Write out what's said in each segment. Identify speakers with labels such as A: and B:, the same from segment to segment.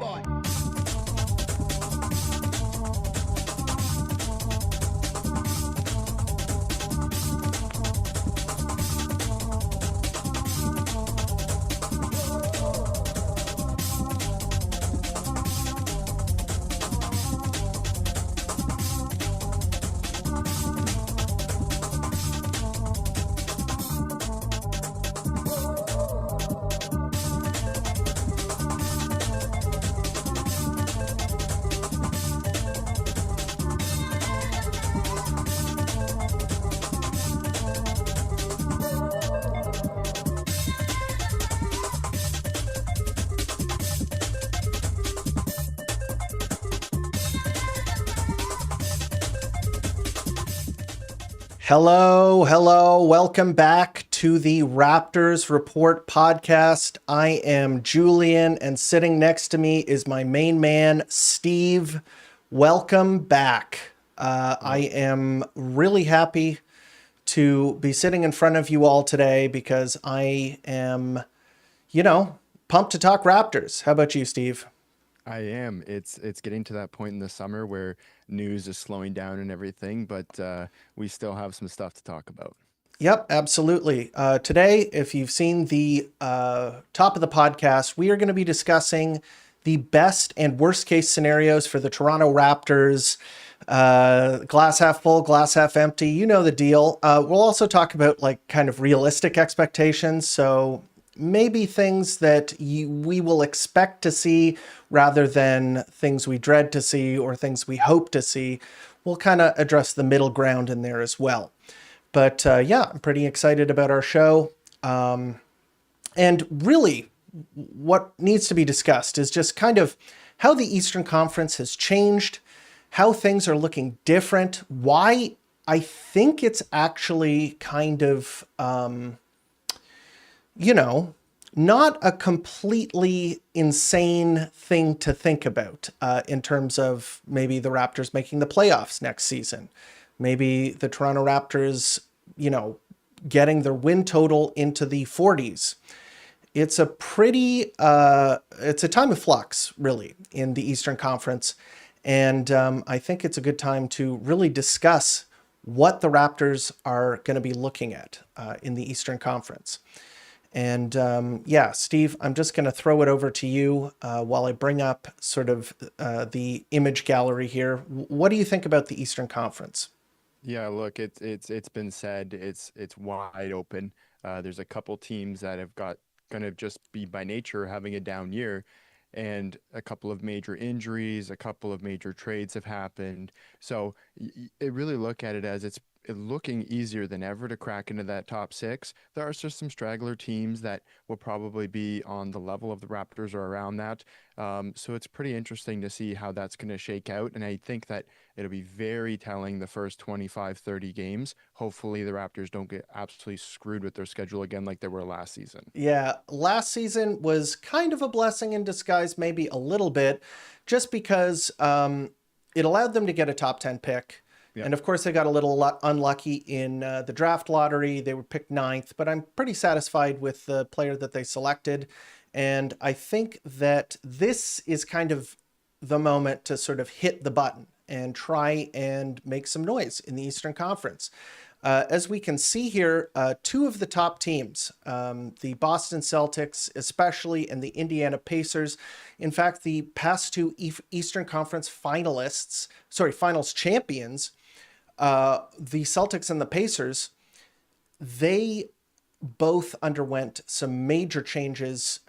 A: Report.
B: Hello. Welcome back to the Raptors Report podcast. I am Julian, and sitting next to me is my main man, Steve. Welcome back. I am really happy to be sitting in front of you all today because I am, pumped to talk Raptors. How about you, Steve?
C: I am. It's getting to that point in the summer where news is slowing down and everything, but we still have some stuff to talk about.
B: Yep, absolutely. Today, if you've seen the top of the podcast, we are going to be discussing the best and worst case scenarios for the Toronto Raptors. Glass half full, glass half empty. You know the deal. We'll also talk about kind of realistic expectations. So maybe things that we will expect to see rather than things we dread to see or things we hope to see. We'll kind of address the middle ground in there as well. But yeah, I'm pretty excited about our show. And really, what needs to be discussed is just kind of how the Eastern Conference has changed, how things are looking different, why I think it's actually kind of, not a completely insane thing to think about in terms of maybe the Raptors making the playoffs next season. Maybe the Toronto Raptors, getting their win total into the 40s. It's a pretty, it's a time of flux, really, in the Eastern Conference. And I think it's a good time to really discuss what the Raptors are going to be looking at in the Eastern Conference. And yeah, Steve, I'm just going to throw it over to you while I bring up sort of the image gallery here. What do you think about the Eastern Conference?
C: Yeah, look, it's been said it's wide open. There's a couple teams that have got going to just be by nature having a down year, and a couple of major injuries, a couple of major trades have happened. So it really look at it as it's looking easier than ever to crack into that top six. There are just some straggler teams that will probably be on the level of the Raptors or around that. So it's pretty interesting to see how that's going to shake out. And I think that it'll be very telling the first 25, 30 games. Hopefully the Raptors don't get absolutely screwed with their schedule again like they were last season.
B: Yeah, last season was kind of a blessing in disguise, maybe a little bit, just because it allowed them to get a top 10 pick. Yeah. And of course, they got a little unlucky in the draft lottery. They were picked 9th, but I'm pretty satisfied with the player that they selected. And I think that this is kind of the moment to sort of hit the button and try and make some noise in the Eastern Conference. As we can see here, two of the top teams, the Boston Celtics especially, and the Indiana Pacers, in fact, the past two Eastern Conference finals champions, the Celtics and the Pacers, they both underwent some major changes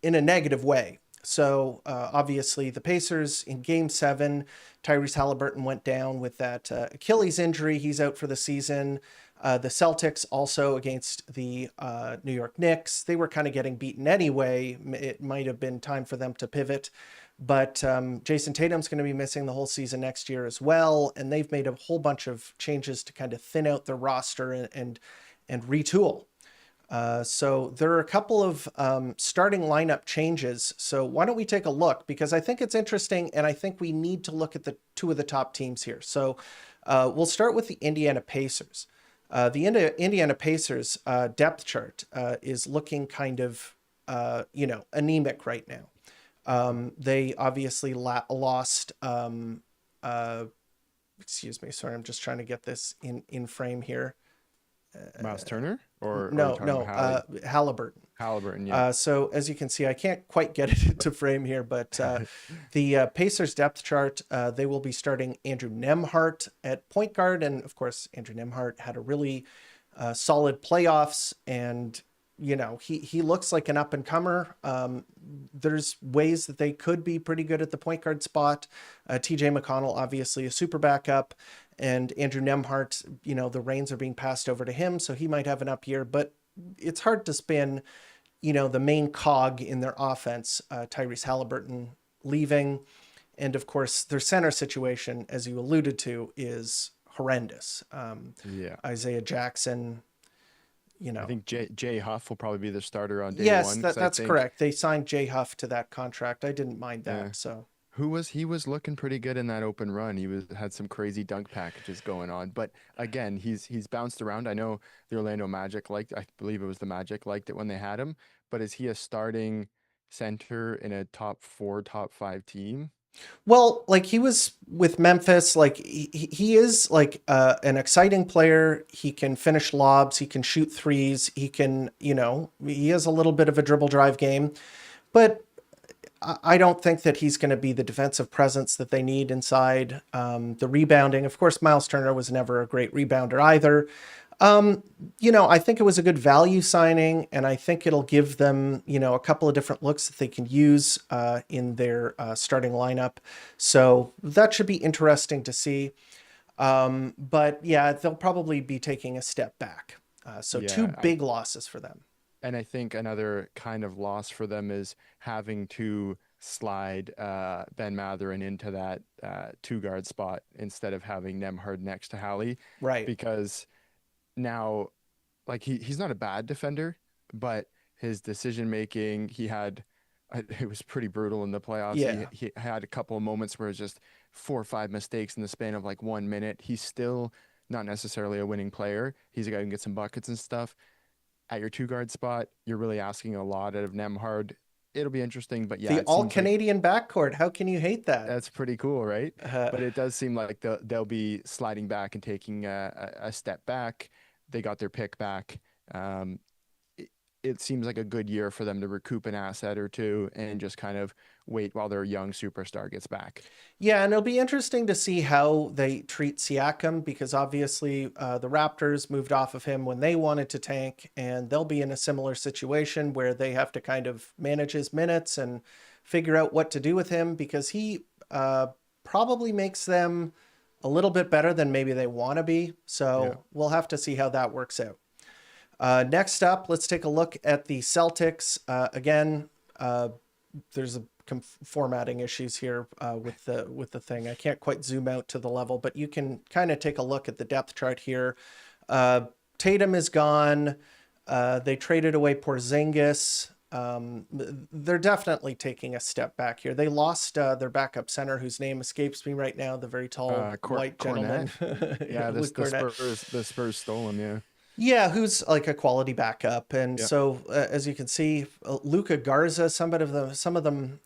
B: in a negative way. So obviously the Pacers in Game 7, Tyrese Halliburton went down with that Achilles injury. He's out for the season. The Celtics also against the New York Knicks. They were kind of getting beaten anyway. It might have been time for them to pivot. But Jason Tatum's going to be missing the whole season next year as well. And they've made a whole bunch of changes to kind of thin out their roster and retool. So there are a couple of starting lineup changes. So why don't we take a look? Because I think it's interesting, and I think we need to look at the two of the top teams here. So we'll start with the Indiana Pacers. The Indiana Pacers depth chart is looking kind of, anemic right now. They obviously lost. Excuse me. Sorry, I'm just trying to get this in frame here.
C: Miles Turner, or are you
B: No,
C: talking about
B: no,
C: Hallie?
B: Halliburton.
C: Halliburton, yeah.
B: So as you can see, I can't quite get it into frame here, but the Pacers depth chart, they will be starting Andrew Nembhard at point guard. And of course, Andrew Nembhard had a really solid playoffs, and he looks like an up and comer. There's ways that they could be pretty good at the point guard spot. TJ McConnell, obviously a super backup, and Andrew Nembhard, the reins are being passed over to him, so he might have an up year, but it's hard to spin, the main cog in their offense, Tyrese Halliburton leaving. And of course, their center situation, as you alluded to, is horrendous.
C: Yeah.
B: Isaiah Jackson,
C: I think Jay Huff will probably be the starter on day
B: yes,
C: one, because I
B: that's
C: think,
B: correct. They signed Jay Huff to that contract. I didn't mind
C: yeah,
B: that. So
C: he was looking pretty good in that open run. He had some crazy dunk packages going on. But again, he's bounced around. I know the Orlando Magic I believe it was the Magic liked it when they had him. But is he a starting center in a top 4, top 5 team?
B: well, like he was with Memphis, like he is like an exciting player. He can finish lobs, he can shoot threes, he can, he has a little bit of a dribble drive game, but I don't think that he's going to be the defensive presence that they need inside. The rebounding, of course, Miles Turner was never a great rebounder either. I think it was a good value signing, and I think it'll give them, a couple of different looks that they can use in their starting lineup. So that should be interesting to see. But yeah, they'll probably be taking a step back. So two
C: Yeah,
B: big losses for them.
C: and I think another kind of loss for them is having to slide Ben Matherin into that 2 guard spot instead of having Nemhard next to Hallie,
B: Right.
C: because now, like, he's not a bad defender, but his decision making, it was pretty brutal in the playoffs.
B: Yeah.
C: He had a couple of moments where it's just 4 or 5 mistakes in the span of like 1 minute. He's still not necessarily a winning player. He's a guy who can get some buckets and stuff. At your 2 guard spot, you're really asking a lot out of Nemhard. It'll be interesting, but yeah,
B: The
C: it
B: all
C: seems like
B: Canadian backcourt. How can you hate that?
C: that's pretty cool, right?
B: Uh,
C: But it does seem like they'll be sliding back and taking a step back. They got their pick back. Um, it seems like a good year for them to recoup an asset or two and just kind of wait while their young superstar gets back.
B: Yeah, and it'll be interesting to see how they treat Siakam, because obviously the Raptors moved off of him when they wanted to tank, and they'll be in a similar situation where they have to kind of manage his minutes and figure out what to do with him, because he probably makes them a little bit better than maybe they want to be.
C: Yeah.
B: So we'll have to see how that works out. Next up, let's take a look at the Celtics. Again, there's formatting issues here with the thing. I can't quite zoom out to the level, but you can kind of take a look at the depth chart here. Tatum is gone. They traded away Porzingis. They're definitely taking a step back here. They lost their backup center, whose name escapes me right now. The very tall white gentleman.
C: Yeah,
B: Luke Cornett.
C: The Spurs stole him. Yeah.
B: Yeah, who's like a quality backup. And
C: Yeah.
B: so, as you can see, Luka Garza, some of them,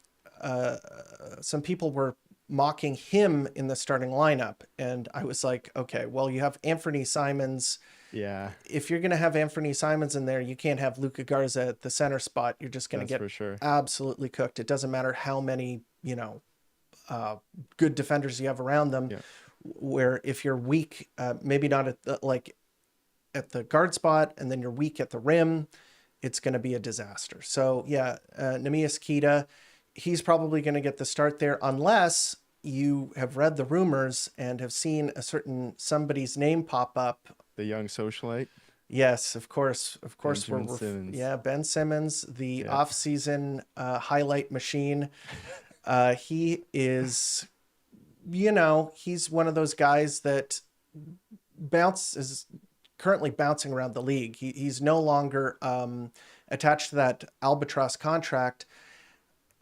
B: some people were mocking him in the starting lineup. And I was like, okay, well, you have Anthony Simons.
C: Yeah.
B: If you're going to have Anthony Simons in there, you can't have Luka Garza at the center spot. You're just going to
C: That's
B: get
C: for sure.
B: absolutely cooked. It doesn't matter how many, good defenders you have around them.
C: Yeah.
B: Where if you're weak, maybe not at the guard spot, and then you're weak at the rim, it's going to be a disaster. So yeah, Neemias Queta, he's probably going to get the start there, unless you have read the rumors and have seen somebody's name pop up.
C: The young socialite.
B: Yes, of course.
C: Benjamin Simmons.
B: Yeah, Ben Simmons, the
C: Yeah.
B: offseason highlight machine. He is, he's one of those guys that is currently bouncing around the league. He's no longer attached to that albatross contract,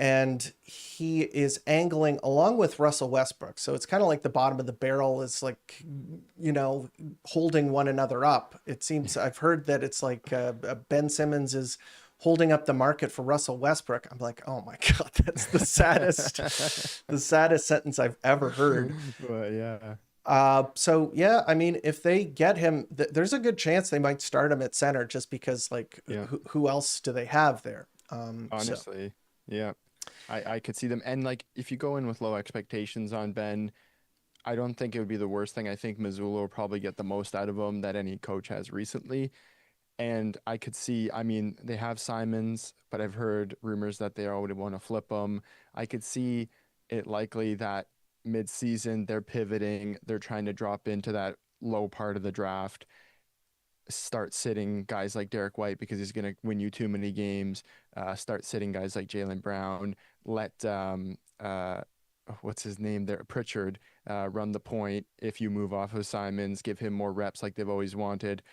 B: and he is angling along with Russell Westbrook. So it's kind of like the bottom of the barrel is like, holding one another up. It seems, I've heard that it's like Ben Simmons is holding up the market for Russell Westbrook. I'm like, oh my God, that's the saddest sentence I've ever heard.
C: But yeah.
B: So yeah, I mean, if they get him, there's a good chance they might start him at center just because like
C: Yeah.
B: who else do they have there? So
C: Honestly, yeah. I could see them. And like if you go in with low expectations on Ben, I don't think it would be the worst thing. I think Missoula will probably get the most out of him that any coach has recently. And I could see, I mean, they have Simons, but I've heard rumors that they already want to flip him. I could see it likely that mid-season they're pivoting, they're trying to drop into that low part of the draft, start sitting guys like Derek White because he's going to win you too many games, start sitting guys like Jaylen Brown, let what's his name there, Pritchard, run the point if you move off of Simons, give him more reps like they've always wanted.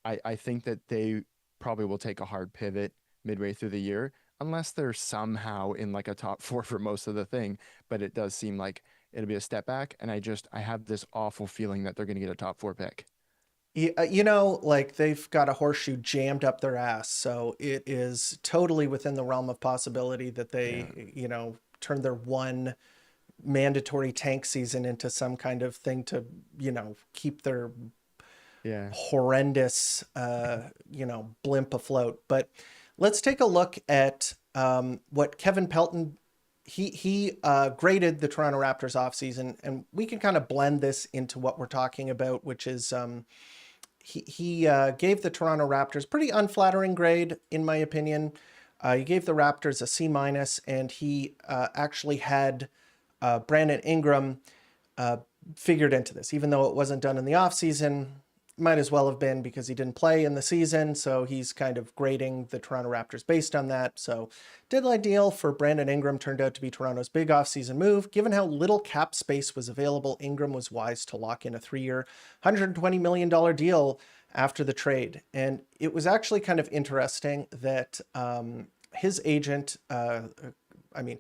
C: I think that they probably will take a hard pivot midway through the year, unless they're somehow in like a top four for most of the thing. But it does seem like it'll be a step back. And I have this awful feeling that they're going to get a top four pick.
B: you know, like they've got a horseshoe jammed up their ass, so it is totally within the realm of possibility that
C: Yeah.
B: they, you know, turn their one mandatory tank season into some kind of thing to, you know, keep their
C: Yeah.
B: horrendous, you know, blimp afloat. But let's take a look at what Kevin Pelton, he graded the Toronto Raptors offseason, and we can kind of blend this into what we're talking about, which is he gave the Toronto Raptors pretty unflattering grade, in my opinion. He gave the Raptors a C minus, and he actually had Brandon Ingram figured into this, even though it wasn't done in the offseason. Might as well have been because he didn't play in the season, so he's kind of grading the Toronto Raptors based on that. So deadline deal for Brandon Ingram turned out to be Toronto's big offseason move. Given how little cap space was available, Ingram was wise to lock in a 3-year, $120 million deal after the trade. And it was actually kind of interesting that his agent,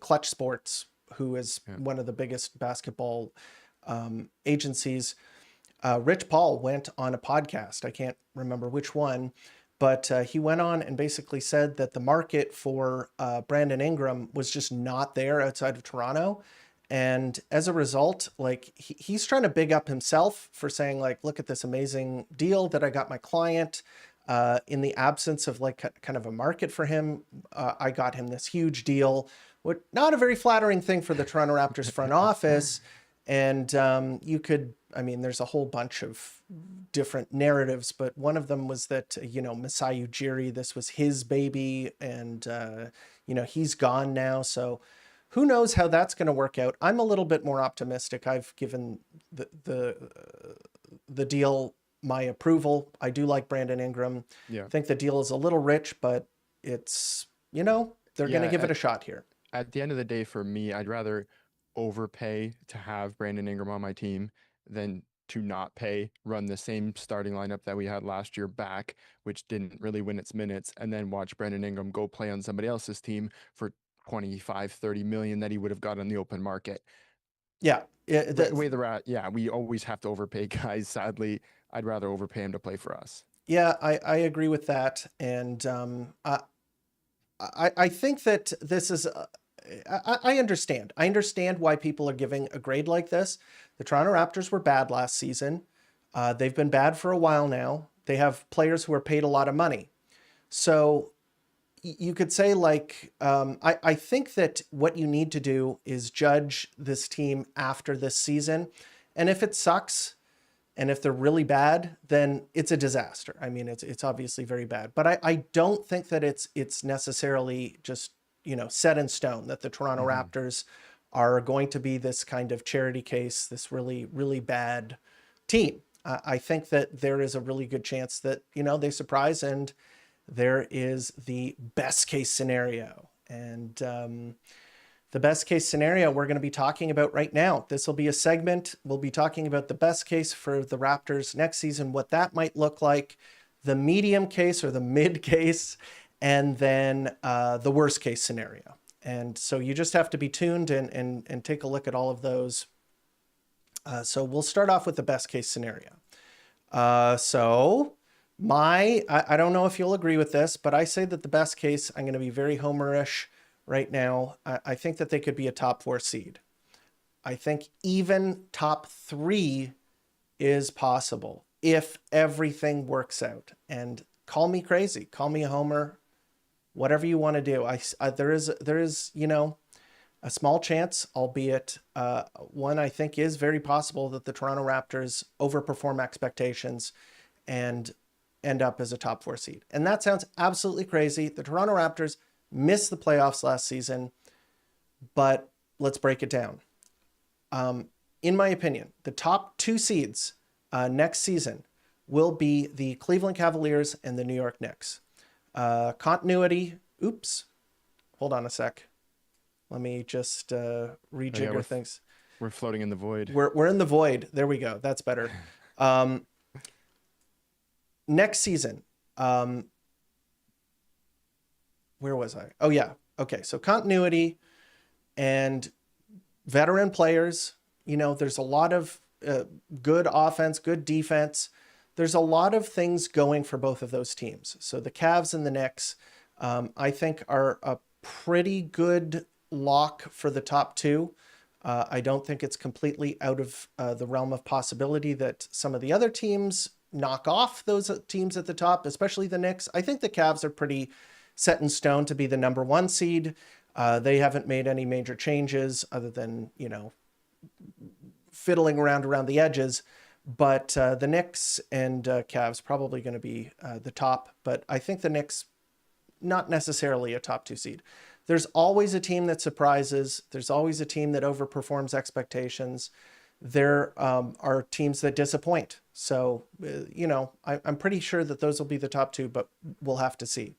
B: Clutch Sports, who is one of the biggest basketball agencies, Rich Paul went on a podcast. I can't remember which one, but he went on and basically said that the market for Brandon Ingram was just not there outside of Toronto. And as a result, like he's trying to big up himself for saying like, look at this amazing deal that I got my client. In the absence of like kind of a market for him, I got him this huge deal. What not a very flattering thing for the Toronto Raptors front office. And you could, I mean, there's a whole bunch of different narratives, but one of them was that, you know, Masai Ujiri, this was his baby, and, you know, he's gone now. So who knows how that's going to work out. I'm a little bit more optimistic. I've given the deal my approval. I do like Brandon Ingram.
C: Yeah.
B: I think the deal is a little rich, but it's, you know, they're going to give it a shot here.
C: At the end of the day, for me, I'd rather overpay to have Brandon Ingram on my team than to not pay, run the same starting lineup that we had last year back, which didn't really win its minutes, and then watch Brandon Ingram go play on somebody else's team for 25, 30 million that he would have got on the open market.
B: Yeah.
C: We always have to overpay guys. Sadly, I'd rather overpay him to play for us.
B: Yeah, I agree with that. And I think that this is, I understand. I understand why people are giving a grade like this. The Toronto Raptors were bad last season. They've been bad for a while now. They have players who are paid a lot of money. So you could say like, I think that what you need to do is judge this team after this season. And if it sucks, and if they're really bad, then it's a disaster. I mean, it's obviously very bad. But I don't think that it's necessarily just, you know, set in stone that the Toronto Raptors are going to be this kind of charity case, this really, really bad team. I think that there is a really good chance that, you know, they surprise, and there is the best case scenario. And the best case scenario we're going to be talking about right now. This will be a segment. We'll be talking about the best case for the Raptors next season, what that might look like, the medium case or the mid case, and then the worst case scenario. And so you just have to be tuned and take a look at all of those. So we'll start off with the best case scenario. So I don't know if you'll agree with this, but I say that the best case, I'm going to be very homerish right now. I think that they could be a top 4 seed. I think even top 3 is possible if everything works out. And call me crazy, call me a homer, whatever you want to do. There is a small chance, albeit one I think is very possible, that the Toronto Raptors overperform expectations and end up as a top 4 seed. And that sounds absolutely crazy. The Toronto Raptors missed the playoffs last season, but let's break it down. In my opinion, the top 2 seeds next season will be the Cleveland Cavaliers and the New York Knicks. Continuity. Oops. Hold on a sec. Let me just rejigger things.
C: We're floating in the void.
B: We're in the void. There we go. That's better. Next season. Where was I? Oh, yeah. Okay. So continuity and veteran players. There's a lot of good offense, good defense. There's a lot of things going for both of those teams. So the Cavs and the Knicks, I think, are a pretty good lock for the top 2. I don't think it's completely out of the realm of possibility that some of the other teams knock off those teams at the top, especially the Knicks. I think the Cavs are pretty set in stone to be the number 1 seed. They haven't made any major changes other than, fiddling around the edges. But the Knicks and Cavs probably going to be the top. But I think the Knicks, not necessarily a top 2 seed. There's always a team that surprises. There's always a team that overperforms expectations. There are teams that disappoint. So, I'm pretty sure that those will be the top 2, but we'll have to see.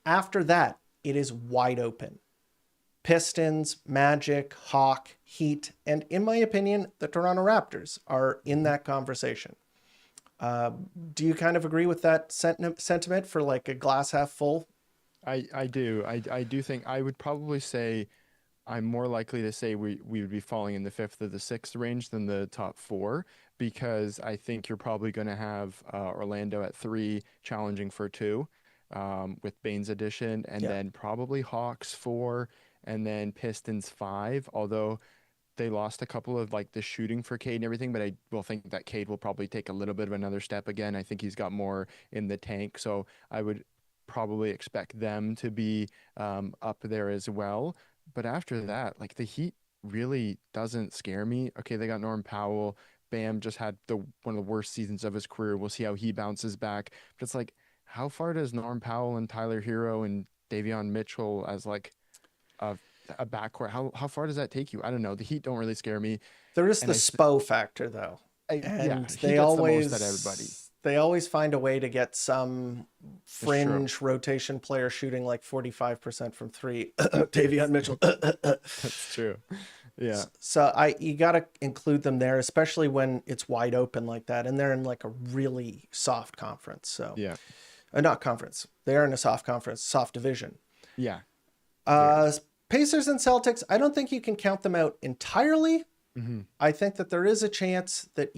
B: After that, it is wide open. Pistons, Magic, Hawk, Heat, and in my opinion, the Toronto Raptors are in that conversation. Do you kind of agree with that sentiment for like a glass half full?
C: I do. I do think I would probably say I'm more likely to say we would be falling in the 5th or the 6th range than the top 4, because I think you're probably going to have Orlando at 3 challenging for 2 with Bane's addition, and then probably Hawks 4, and then Pistons 5, although they lost a couple of like the shooting for Cade and everything, but I will think that Cade will probably take a little bit of another step again. I think he's got more in the tank, so I would probably expect them to be up there as well. But after that, like the Heat really doesn't scare me. Okay, they got Norm Powell. Bam just had one of the worst seasons of his career. We'll see how he bounces back. But it's like, how far does Norm Powell and Tyler Hero and Davion Mitchell as like a backcourt, how far does that take you? I don't know. The Heat don't really scare me.
B: There is the SPO factor though.
C: Yeah,
B: And
C: he gets the most out of everybody.
B: they always find a way to get some fringe rotation player shooting like 45% from 3. Davion Mitchell.
C: That's true. Yeah.
B: So you got to include them there, especially when it's wide open like that, and they're in like a really soft conference. So
C: Yeah.
B: Not conference. They're in a soft conference, soft division.
C: Yeah.
B: Pacers and Celtics, I don't think you can count them out entirely.
C: Mm-hmm.
B: I think that there is a chance that,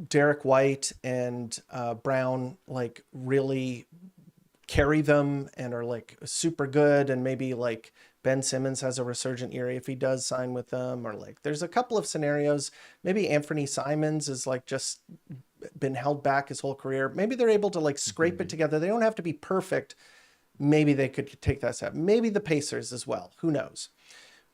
B: Derek White and Brown like really carry them and are like super good, and maybe like Ben Simmons has a resurgent year if he does sign with them, or like there's a couple of scenarios. Maybe Anthony Simons is like just been held back his whole career. Maybe they're able to like scrape it together. They don't have to be perfect. Maybe they could take that step. Maybe the Pacers as well. Who knows?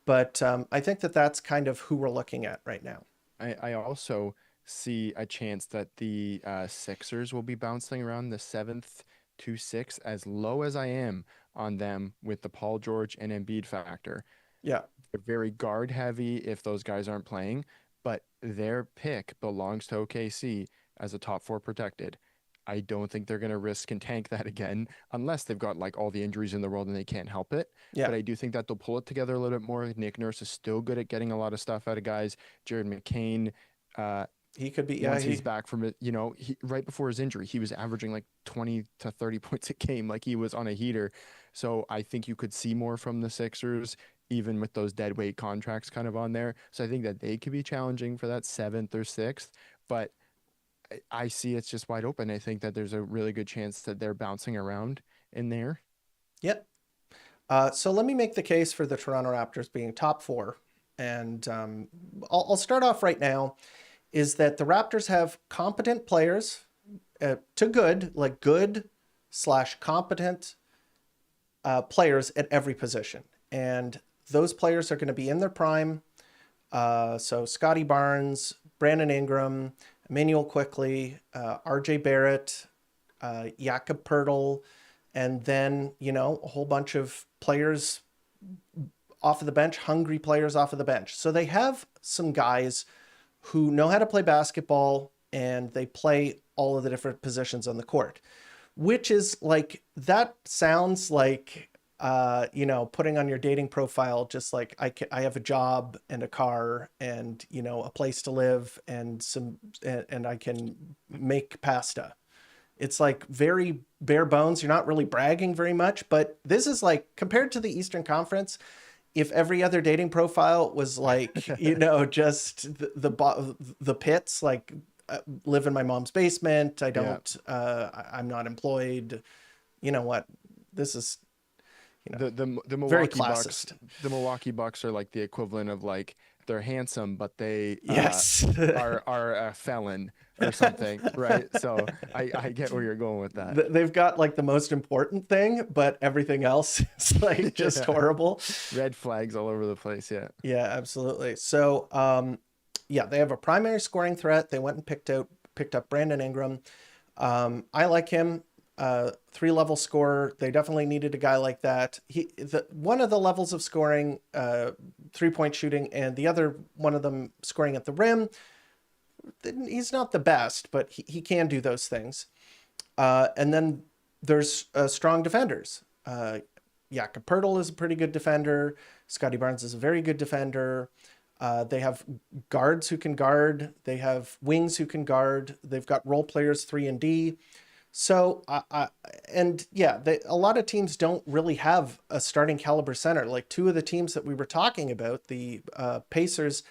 B: But I think that that's kind of who we're looking at right now.
C: I also see a chance that the Sixers will be bouncing around the 7th to 6th, as low as I am on them with the Paul George and Embiid factor.
B: Yeah.
C: They're very guard heavy if those guys aren't playing, but their pick belongs to OKC as a top 4 protected. I don't think they're going to risk and tank that again unless they've got like all the injuries in the world and they can't help it.
B: Yeah.
C: But I do think that they'll pull it together a little bit more. Nick Nurse is still good at getting a lot of stuff out of guys. Jared McCain,
B: he could be,
C: once he's back from it, right before his injury, he was averaging like 20 to 30 points a game, like he was on a heater. So I think you could see more from the Sixers, even with those dead weight contracts kind of on there. So I think that they could be challenging for that 7th or 6th. But I see it's just wide open. I think that there's a really good chance that they're bouncing around in there.
B: Yep. So let me make the case for the Toronto Raptors being top four. And I'll start off right now is that the Raptors have competent players to good, like good slash competent players at every position. And those players are going to be in their prime. So Scotty Barnes, Brandon Ingram, Emmanuel Quickly, RJ Barrett, Jakob Pertl, and then, a whole bunch of players off of the bench, hungry players off of the bench. So they have some guys who know how to play basketball and they play all of the different positions on the court, which is like, that sounds like, putting on your dating profile, just like I have a job and a car and, a place to live and I can make pasta. It's like very bare bones. You're not really bragging very much, but this is like compared to the Eastern Conference, if every other dating profile was like, just the pits, like live in my mom's basement. I
C: Yeah.
B: don't, I'm not employed. You know what? This is,
C: The
B: very
C: Milwaukee Bucks,
B: classist.
C: the Milwaukee Bucks are like the equivalent of like they're handsome, but they
B: Yes.
C: are a felon or something, right? So I get where you're going with that.
B: They've got like the most important thing, but everything else is like just
C: Yeah.
B: horrible.
C: Red flags all over the place. Yeah.
B: Yeah, absolutely. So, yeah, they have a primary scoring threat. They went and picked up Brandon Ingram. I like him. 3-level scorer. They definitely needed a guy like that. One of the levels of scoring, 3-point shooting, and the other one of them scoring at the rim. He's not the best, but he can do those things. And then there's strong defenders. Jakob Pertl is a pretty good defender. Scotty Barnes is a very good defender. They have guards who can guard. They have wings who can guard. They've got role players 3 and D. So, a lot of teams don't really have a starting caliber center. Like 2 of the teams that we were talking about, the Pacers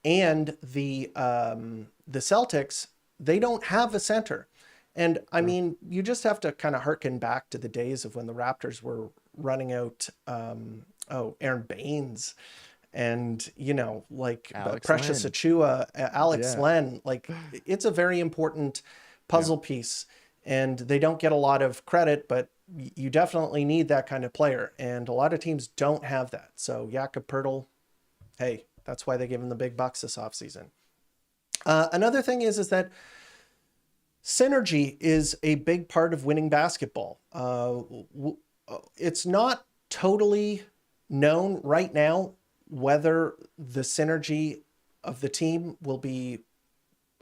B: and the Celtics, they don't have a center. And I mean, you just have to kind of harken back to the days of when the Raptors were running out, Aaron Baines and, like
C: Alex
B: Precious
C: Len.
B: Achua, Alex
C: Yeah.
B: Len. Like, it's a very important
C: Yeah.
B: puzzle piece. And they don't get a lot of credit, but you definitely need that kind of player. And a lot of teams don't have that. So Jakob Pertl, hey, that's why they give him the big bucks this offseason. Another thing is that synergy is a big part of winning basketball. It's not totally known right now whether the synergy of the team will be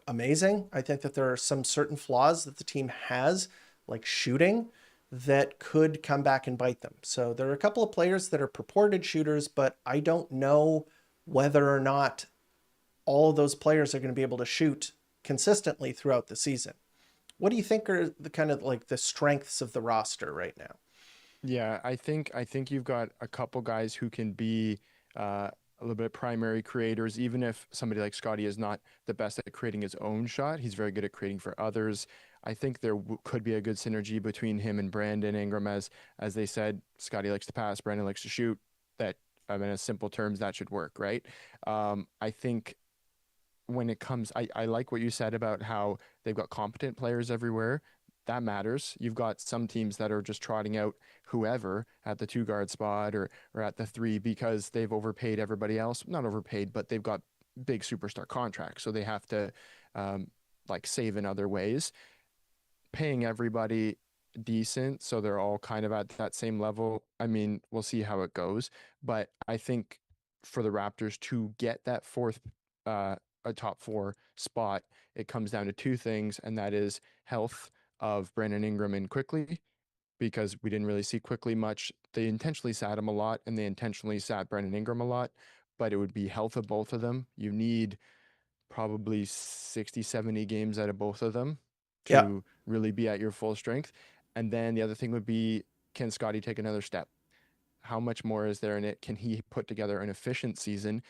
B: amazing. I think that there are some certain flaws that the team has, like shooting, that could come back and bite them. So there are a couple of players that are purported shooters, but I don't know whether or not all of those players are going to be able to shoot consistently throughout the season. What do you think are the kind of like the strengths of the roster right now?
C: Yeah, I think you've got a couple guys who can be a little bit primary creators, even if somebody like Scotty is not the best at creating his own shot. He's very good at creating for others. I think there could be a good synergy between him and Brandon Ingram, as they said, Scotty likes to pass, Brandon likes to shoot. That I mean, in simple terms, that should work, right? I think when it comes, I like what you said about how they've got competent players everywhere. That matters. You've got some teams that are just trotting out whoever at the 2 guard spot or at the 3 because they've overpaid everybody else. Not overpaid, but they've got big superstar contracts, so they have to like save in other ways. Paying everybody decent, so they're all kind of at that same level. I mean, we'll see how it goes, but I think for the Raptors to get that fourth, a top 4 spot, it comes down to 2 things, and that is health of Brandon Ingram and Quickly, because we didn't really see Quickly much. They intentionally sat him a lot, and they intentionally sat Brandon Ingram a lot, but it would be health of both of them. You need probably 60, 70 games out of both of them
B: Yeah,
C: to really be at your full strength. And then the other thing would be, can Scotty take another step? How much more is there in it? Can he put together an efficient season?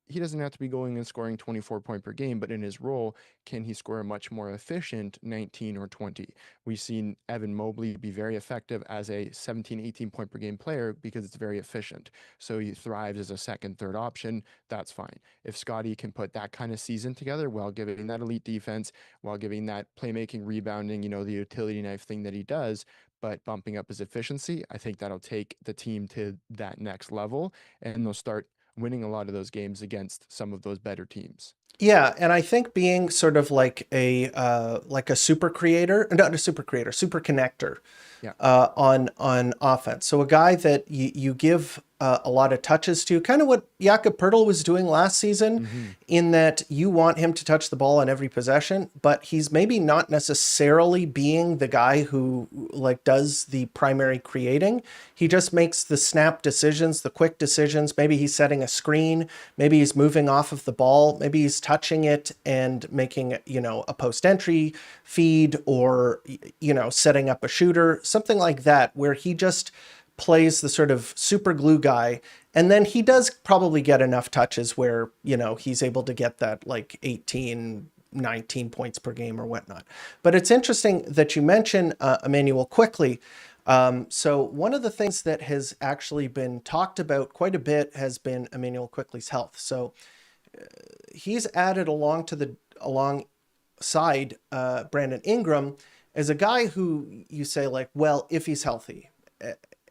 C: he doesn't have to be going and scoring 24 point per game, but in his role, can he score a much more efficient 19 or 20? We've seen Evan Mobley be very effective as a 17, 18 point per game player because it's very efficient. So he thrives as a second, third option. That's fine. If Scotty can put that kind of season together while giving that elite defense, while giving that playmaking, rebounding, the utility knife thing that he does, but bumping up his efficiency, I think that'll take the team to that next level, and they'll start winning a lot of those games against some of those better teams.
B: Yeah, and I think being sort of like a super creator, not a super creator, super connector,
C: Yeah.
B: on offense. So a guy that you give a lot of touches to, kind of what Jakob Poeltl was doing last season,
C: Mm-hmm.
B: in that you want him to touch the ball on every possession, but he's maybe not necessarily being the guy who like does the primary creating. He just makes the snap decisions, the quick decisions. Maybe he's setting a screen, maybe he's moving off of the ball, maybe he's touching it and making, a post entry feed, or, setting up a shooter, something like that, where he just plays the sort of super glue guy. And then he does probably get enough touches where, he's able to get that like 18, 19 points per game or whatnot. But it's interesting that you mention Emmanuel quickly. So one of the things that has actually been talked about quite a bit has been Emmanuel Quickly's health. So he's added alongside Brandon Ingram as a guy who you say like, well, if he's healthy,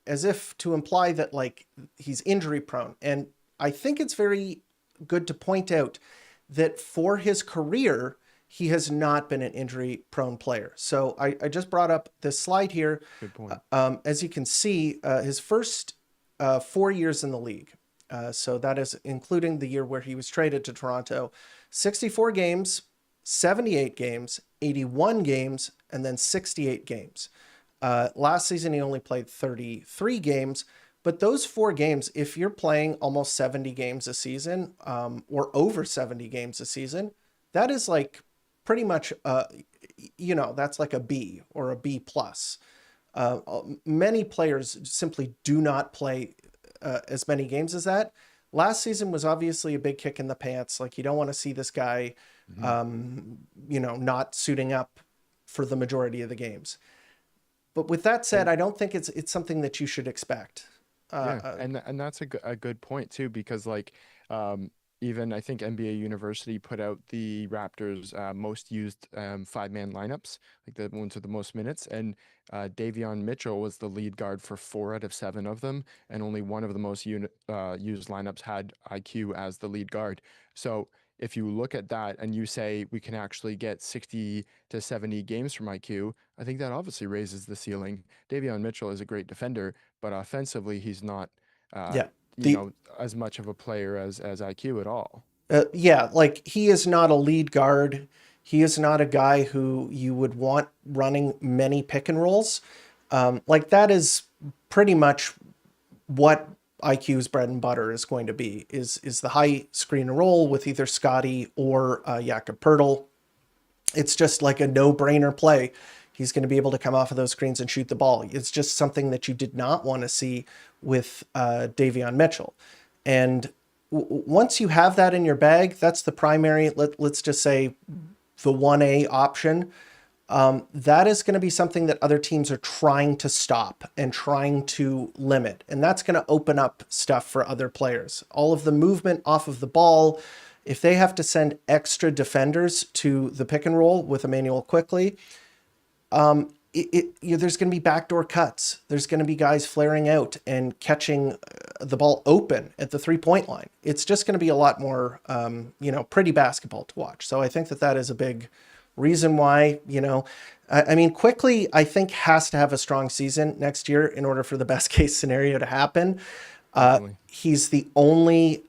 B: as if to imply that like he's injury prone. And I think it's very good to point out that for his career, he has not been an injury prone player. So I just brought up this slide here.
C: Good point.
B: As you can see, his first 4 years in the league. So that is including the year where he was traded to Toronto, 64 games, 78 games, 81 games, and then 68 games. Last season, he only played 33 games, but those 4 games, if you're playing almost 70 games a season, or over 70 games a season, that is like pretty much, that's like a B or a B plus. Many players simply do not play as many games as that. Last season was obviously a big kick in the pants. Like, you don't want to see this guy, not suiting up for the majority of the games. But with that said, I don't think it's something that you should expect.
C: And that's a good point too, because even I think NBA University put out the Raptors most used 5-man lineups, like the ones with the most minutes, and Davion Mitchell was the lead guard for 4 out of 7 of them, and only one of the most used lineups had IQ as the lead guard. So if you look at that and you say we can actually get 60 to 70 games from IQ, I think that obviously raises the ceiling. Davion Mitchell is a great defender, but offensively, he's not,
B: Yeah. The
C: as much of a player as IQ at all.
B: like he is not a lead guard. He is not a guy who you would want running many pick and rolls. Like that is pretty much what IQ's bread and butter is going to be, is the high screen and roll with either Scotty or Jakob Poeltl. It's just like a no-brainer play. He's going to be able to come off of those screens and shoot the ball. It's just something that you did not want to see with Davion Mitchell. And once you have that in your bag, that's the primary, let's just say the 1A option. That is going to be something that other teams are trying to stop and trying to limit. And that's going to open up stuff for other players. All of the movement off of the ball, if they have to send extra defenders to the pick and roll with Emmanuel Quickly, there's going to be backdoor cuts. There's going to be guys flaring out and catching the ball open at the 3-point line. It's just going to be a lot more, pretty basketball to watch. So I think that is a big reason why, Quickly, I think, has to have a strong season next year in order for the best case scenario to happen. He's the only,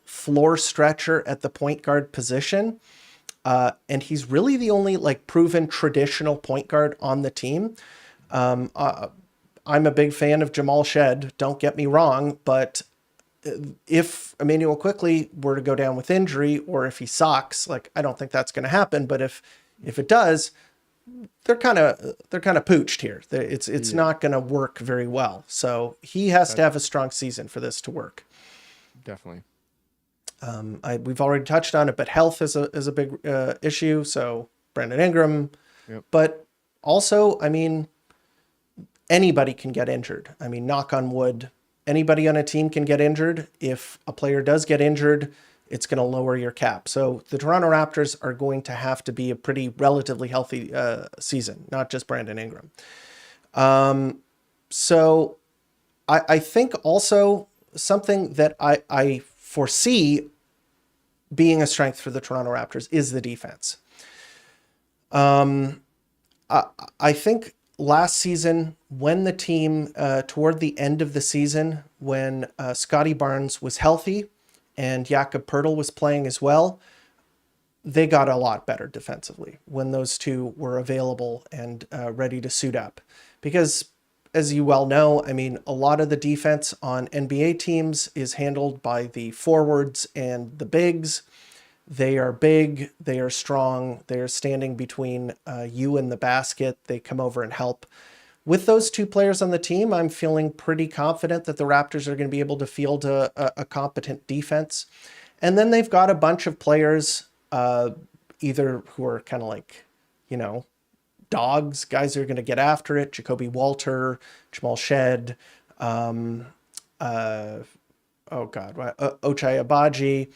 B: floor stretcher at the point guard position. And he's really the only proven traditional point guard on the team. I'm a big fan of Jamal Shed, don't get me wrong, but if Emmanuel Quickly were to go down with injury, or if he sucks, I don't think that's going to happen. But if it does, they're kind of pooched here. It's not going to work very well. So he has to have a strong season for this to work.
C: Definitely.
B: We've already touched on it, but health is a big issue. So Brandon Ingram,
C: Yep.
B: but also, I mean, anybody can get injured. I mean, knock on wood, anybody on a team can get injured. If a player does get injured, it's going to lower your cap. So the Toronto Raptors are going to have to be a pretty relatively healthy season, not just Brandon Ingram. So I think also something that I foresee being a strength for the Toronto Raptors is the defense. I think last season, when the team, toward the end of the season, when Scotty Barnes was healthy and Jakob Poeltl was playing as well, they got a lot better defensively when those two were available and ready to suit up. Because, as you well know, I mean, a lot of the defense on NBA teams is handled by the forwards and the bigs. They are big, they are strong, they are standing between you and the basket. They come over and help. With those two players on the team, I'm feeling pretty confident that the Raptors are going to be able to field a competent defense. And then they've got a bunch of players, either who are kind of like, you know, dogs, guys who are going to get after it. Jacoby Walter, Jamal Shed, Ochai Abaji.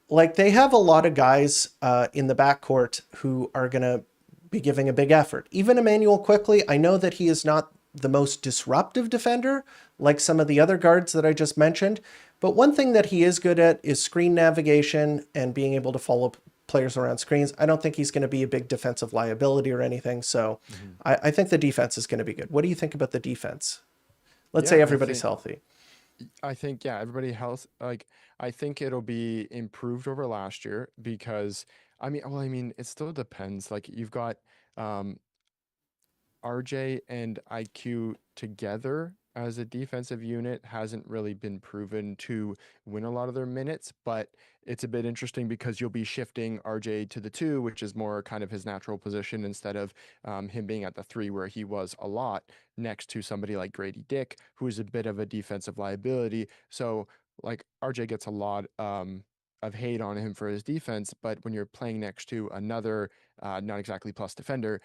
B: Like, they have a lot of guys in the backcourt who are going to be giving a big effort. Even Emmanuel Quickly, I know that he is not the most disruptive defender like some of the other guards that I just mentioned, but one thing that he is good at is screen navigation and being able to follow players around screens. I don't think he's going to be a big defensive liability or anything, so I think the defense is going to be good. What do you think about the defense? Let's say
C: Yeah,
B: everybody's healthy.
C: I think yeah, everybody health like I think it'll be improved over last year because I mean it still depends. Like you've got um RJ and IQ together as a defensive unit hasn't really been proven to win a lot of their minutes, but it's a bit interesting because you'll be shifting RJ to the two, which is more kind of his natural position instead of him being at the three where he was a lot next to somebody like Grady Dick, who is a bit of a defensive liability. So like RJ gets a lot of hate on him for his defense, but when you're playing next to another not exactly plus defender,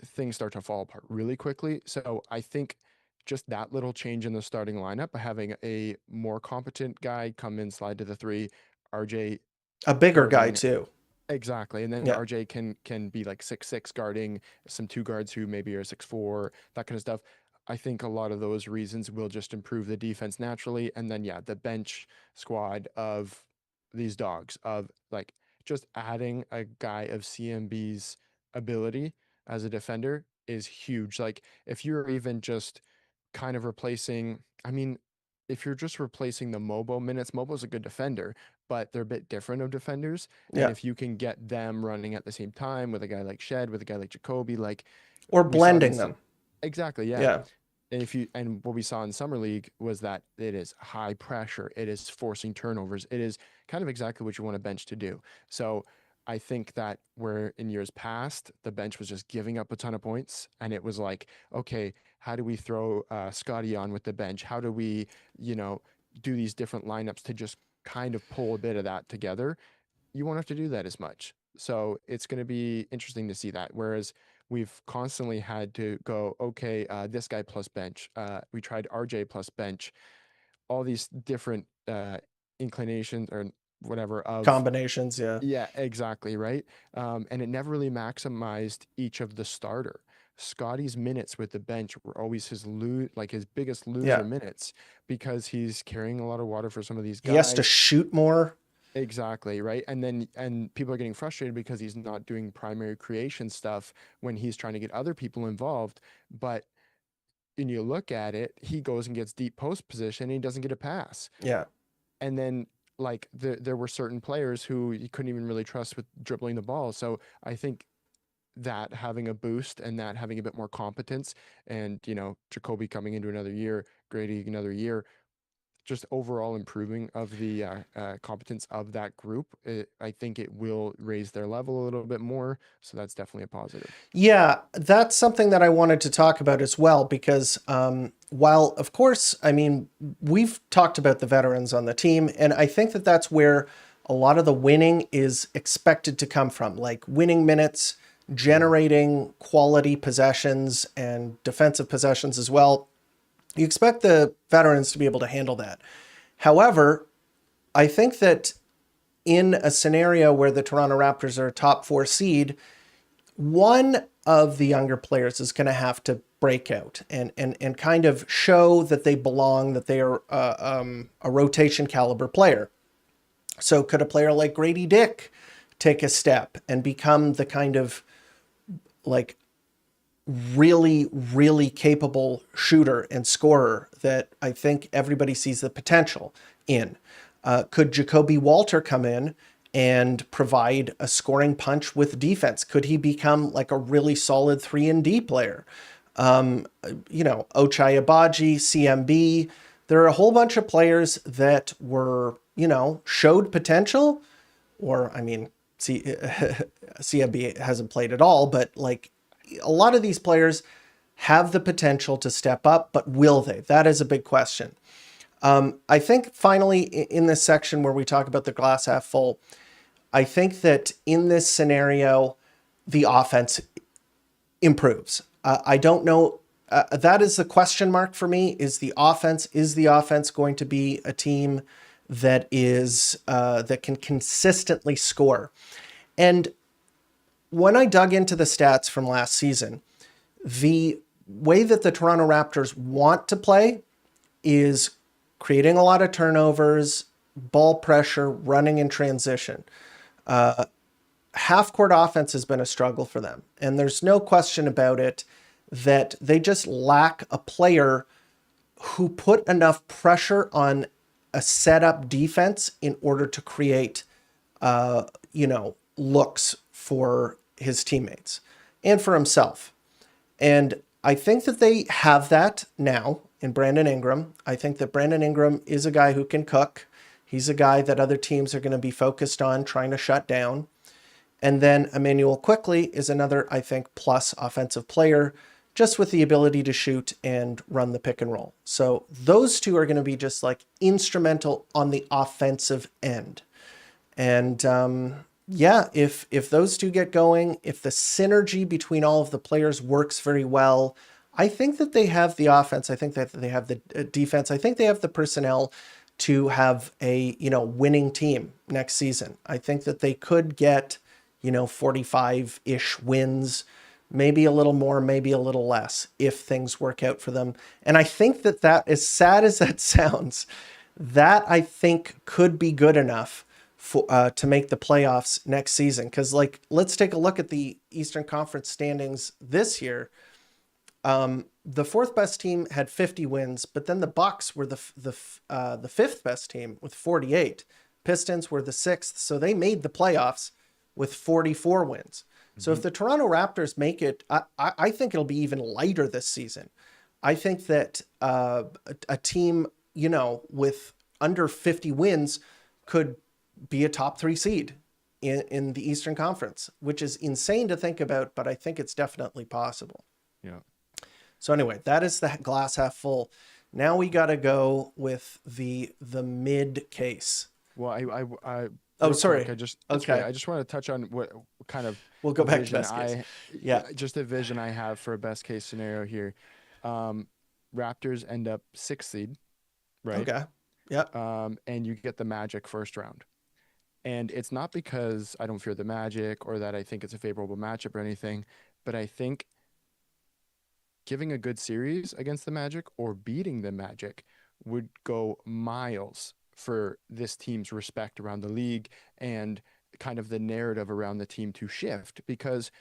C: things start to fall apart really quickly. So I think just that little change in the starting lineup, by having a more competent guy come in, slide to the three, RJ
B: A bigger guy
C: guarding
B: too.
C: exactly, and then
B: Yeah.
C: RJ can be like 6'6" guarding some two guards who maybe are 6'4", that kind of stuff. I think a lot of those reasons will just improve the defense naturally, and then yeah, the bench squad of these dogs of like just adding a guy of CMB's ability as a defender is huge. Like if you're even just kind of replacing, I mean, if you're just replacing the Mobo minutes, Mobo's a good defender, but they're a bit different of defenders. And
B: Yeah.
C: if you can get them running at the same time with a guy like Shed, with a guy like Jacoby, like
B: Or
C: we saw it in
B: blending them.
C: exactly, yeah.
B: Yeah.
C: And if you and what we saw in summer league was that it is high pressure, it is forcing turnovers, it is kind of exactly what you want a bench to do. So I think that where in years past the bench was just giving up a ton of points, and it was like, okay, how do we throw Scotty on with the bench? How do we, you know, do these different lineups to just kind of pull a bit of that together? You won't have to do that as much. So it's going to be interesting to see that. Whereas we've constantly had to go, okay, this guy plus bench. We tried RJ plus bench. All these different inclinations or whatever of
B: Combinations. Yeah.
C: yeah, exactly right. And it never really maximized each of the starter. Scotty's minutes with the bench were always like his biggest loser
B: Yeah.
C: minutes because he's carrying a lot of water for some of these
B: He has to
C: guys.
B: shoot more.
C: Exactly, right? And people are getting frustrated because he's not doing primary creation stuff when he's trying to get other people involved. But when you look at it, he goes and gets deep post position and he doesn't get a pass.
B: Yeah.
C: And then like there were certain players who you couldn't even really trust with dribbling the ball. So I think that having a boost and that having a bit more competence and, you know, Jacoby coming into another year, Grady another year, just overall improving of the competence of that group, I think it will raise their level a little bit more. So that's definitely a positive.
B: Yeah, that's something that I wanted to talk about as well, because while, of course, I mean, we've talked about the veterans on the team, and I think that that's where a lot of the winning is expected to come from, like winning minutes, generating quality possessions and defensive possessions as well. You expect the veterans to be able to handle that. However, I think that in a scenario where the Toronto Raptors are a top 4 seed, one of the younger players is going to have to break out and kind of show that they belong, that they are a rotation caliber player. So could a player like Grady Dick take a step and become the kind of like really, really capable shooter and scorer that I think everybody sees the potential in? Could Jacoby Walter come in and provide a scoring punch with defense? Could he become like a really solid 3-and-D player? Ochai Agbaji, CMB. There are a whole bunch of players that were, showed potential, or I mean, CMB hasn't played at all, but like a lot of these players have the potential to step up, but will they? That is a big question. I think finally in this section where we talk about the glass half full, I think that in this scenario, the offense improves. I don't know. That is the question mark for me. Is the offense going to be a team that can consistently score? And when I dug into the stats from last season, the way that the Toronto Raptors want to play is creating a lot of turnovers, ball pressure, running in transition. Half-court offense has been a struggle for them, and there's no question about it that they just lack a player who put enough pressure on a setup defense in order to create, looks for his teammates and for himself. And I think that they have that now in Brandon Ingram. I think that Brandon Ingram is a guy who can cook. He's a guy that other teams are going to be focused on trying to shut down. And then Emmanuel Quickley is another, I think, plus offensive player, just with the ability to shoot and run the pick and roll. So those two are going to be just like instrumental on the offensive end. And if those two get going, if the synergy between all of the players works very well, I think that they have the offense. I think that they have the defense. I think they have the personnel to have a, winning team next season. I think that they could get, 45-ish wins, maybe a little more, maybe a little less if things work out for them. And I think that as sad as that sounds, that I think could be good enough for to make the playoffs next season. Because let's take a look at the Eastern Conference standings this year. The fourth best team had 50 wins, but then the Bucks were the fifth best team with 48. Pistons were the sixth, so they made the playoffs with 44 wins. Mm-hmm. So if the Toronto Raptors make it, I think it'll be even lighter this season. I think that a team, with under 50 wins could be a top 3 seed in the Eastern Conference, which is insane to think about, but I think it's definitely possible.
C: Yeah.
B: So anyway, that is the glass half full. Now we got to go with the mid case.
C: Well,
B: sorry.
C: Quick,
B: Okay.
C: I just want to touch on what kind of
B: we'll go back to best case. Yeah.
C: Just a vision I have for a best case scenario here. Raptors end up 6th seed, right?
B: Okay. Yeah.
C: And you get the Magic first round. And it's not because I don't fear the Magic or that I think it's a favorable matchup or anything, but I think giving a good series against the Magic or beating the Magic would go miles for this team's respect around the league and kind of the narrative around the team to shift, because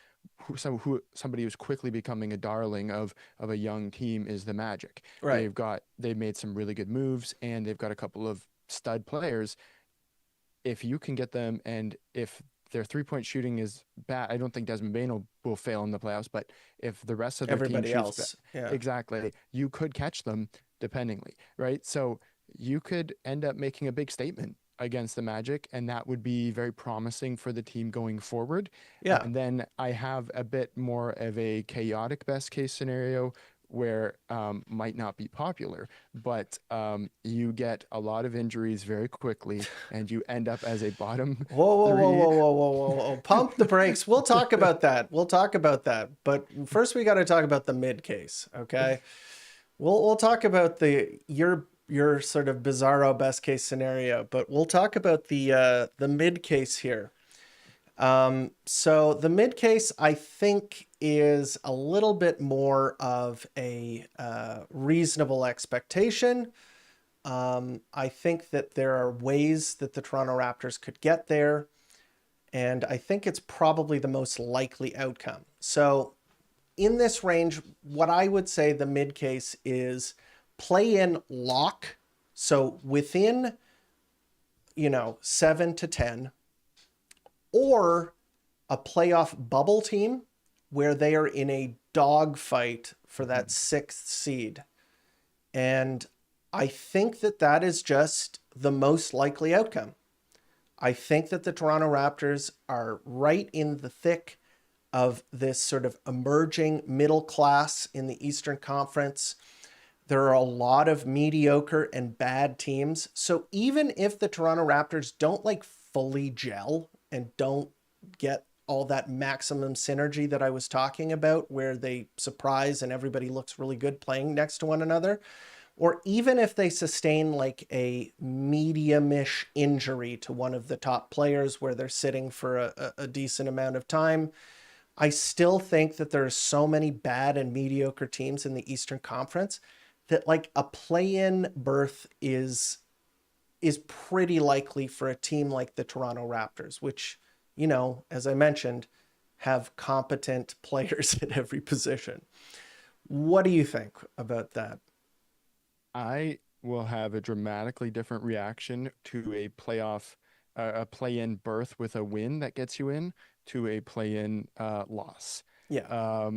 C: somebody who's quickly becoming a darling of a young team is the Magic.
B: Right.
C: They've made some really good moves and they've got a couple of stud players. If you can get them, and if their 3-point shooting is bad, I don't think Desmond Bain will fail in the playoffs, but if the rest of their
B: everybody
C: team
B: else,
C: exactly, you could catch them dependingly, right? So you could end up making a big statement against the Magic, and that would be very promising for the team going forward.
B: Yeah.
C: And then I have a bit more of a chaotic best case scenario where might not be popular, but you get a lot of injuries very quickly, and you end up as a bottom
B: Whoa, whoa, whoa,
C: three.
B: whoa, whoa, whoa, whoa, whoa. Pump the brakes. We'll talk about that. We'll talk about that. But first we got to talk about the mid case, okay? We'll talk about your sort of bizarro best case scenario, but we'll talk about the mid case here. So the mid case, I think, is a little bit more of a reasonable expectation. I think that there are ways that the Toronto Raptors could get there, and I think it's probably the most likely outcome. So in this range, what I would say the mid case is play in lock. So within, 7 to 10, or a playoff bubble team where they are in a dogfight for that sixth seed. And I think that that is just the most likely outcome. I think that the Toronto Raptors are right in the thick of this sort of emerging middle class in the Eastern Conference. There are a lot of mediocre and bad teams. So even if the Toronto Raptors don't like fully gel and don't get all that maximum synergy that I was talking about, where they surprise and everybody looks really good playing next to one another, or even if they sustain like a medium-ish injury to one of the top players where they're sitting for a decent amount of time, I still think that there's so many bad and mediocre teams in the Eastern Conference that like a play-in berth is pretty likely for a team like the Toronto Raptors, which, as I mentioned, have competent players at every position. What do you think about that?
C: I will have a dramatically different reaction to a play-in berth with a win that gets you in to a play-in loss.
B: Yeah.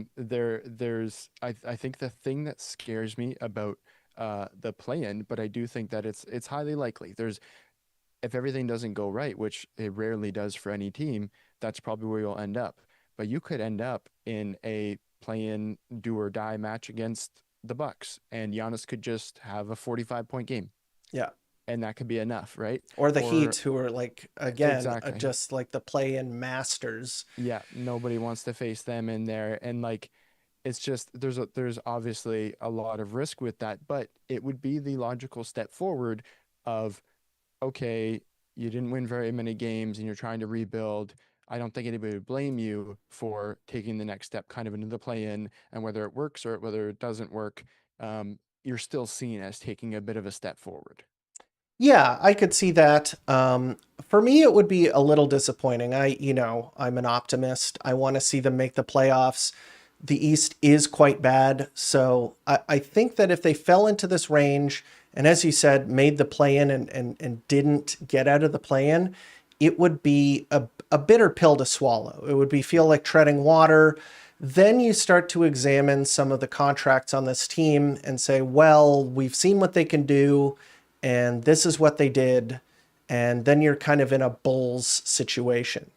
C: I think the thing that scares me about the play-in, but I do think that it's highly likely. If everything doesn't go right, which it rarely does for any team, that's probably where you'll end up. But you could end up in a play-in do or die match against the Bucks, and Giannis could just have a 45-point game,
B: Yeah.
C: and that could be enough, right?
B: Or the
C: Or
B: Heat, who are like, again,
C: exactly,
B: just like the play-in masters.
C: yeah, nobody wants to face them in there, and like it's just there's obviously a lot of risk with that, but it would be the logical step forward of okay, you didn't win very many games and you're trying to rebuild. I don't think anybody would blame you for taking the next step kind of into the play-in, and whether it works or whether it doesn't work, you're still seen as taking a bit of a step forward.
B: Yeah, I could see that. For me, it would be a little disappointing. I'm an optimist. I want to see them make the playoffs. The East is quite bad. So I think that if they fell into this range and, as you said, made the play-in and didn't get out of the play-in, it would be a bitter pill to swallow. It would feel like treading water. Then you start to examine some of the contracts on this team and say, well, we've seen what they can do, and this is what they did. And then you're kind of in a Bulls situation.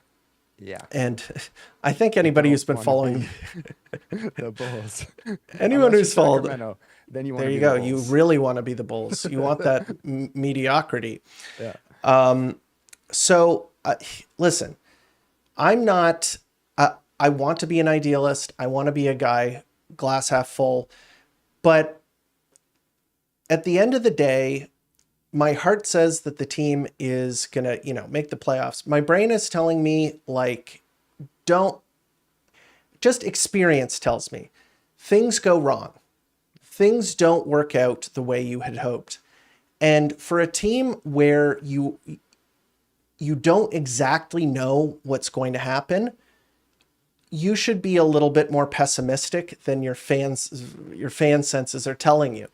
C: Yeah.
B: And I think
C: You
B: anybody who's
C: don't
B: been
C: want to
B: following,
C: be the Bulls.
B: anyone
C: Unless you're
B: who's followed,
C: Sacramento, then you want
B: there
C: to
B: you
C: be the
B: go. You
C: Bulls.
B: really want to be the Bulls. You want that mediocrity.
C: Yeah.
B: So listen, I'm not, I want to be an idealist. I want to be a guy glass half full. But at the end of the day, my heart says that the team is going to, make the playoffs. My brain is telling me, like, don't, just experience tells me things go wrong. Things don't work out the way you had hoped. And for a team where you don't exactly know what's going to happen, you should be a little bit more pessimistic than your fan senses are telling you.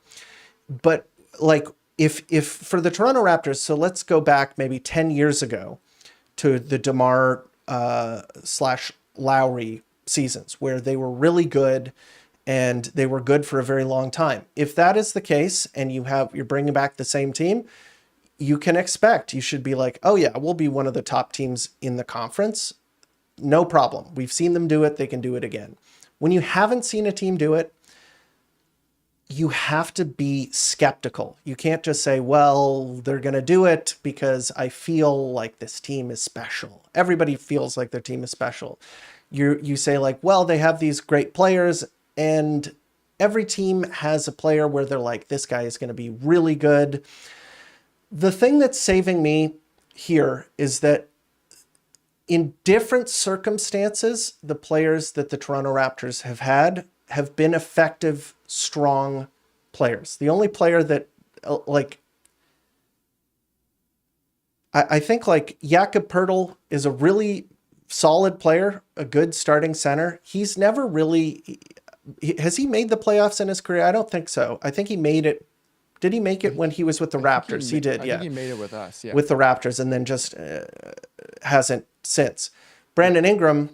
B: But like if for the Toronto Raptors, so let's go back maybe 10 years ago to the DeMar / Lowry seasons where they were really good and they were good for a very long time. If that is the case and you're bringing back the same team, you should be like, oh yeah, we'll be one of the top teams in the conference. No problem. We've seen them do it. They can do it again. When you haven't seen a team do it, you have to be skeptical. You can't just say, well, they're going to do it because I feel like this team is special. Everybody feels like their team is special. You say like, well, they have these great players, and every team has a player where they're like, this guy is going to be really good. The thing that's saving me here is that in different circumstances, the players that the Toronto Raptors have had have been effective, strong players. The only player that, like, I think like Jakob Poeltl is a really solid player, a good starting center. He's never really, has he made the playoffs in his career? I don't think so. I think he made it. Did he make it when he was with the Raptors? He did, yeah.
C: I think he made it with us, yeah.
B: With the Raptors, and then just hasn't since. Brandon Ingram,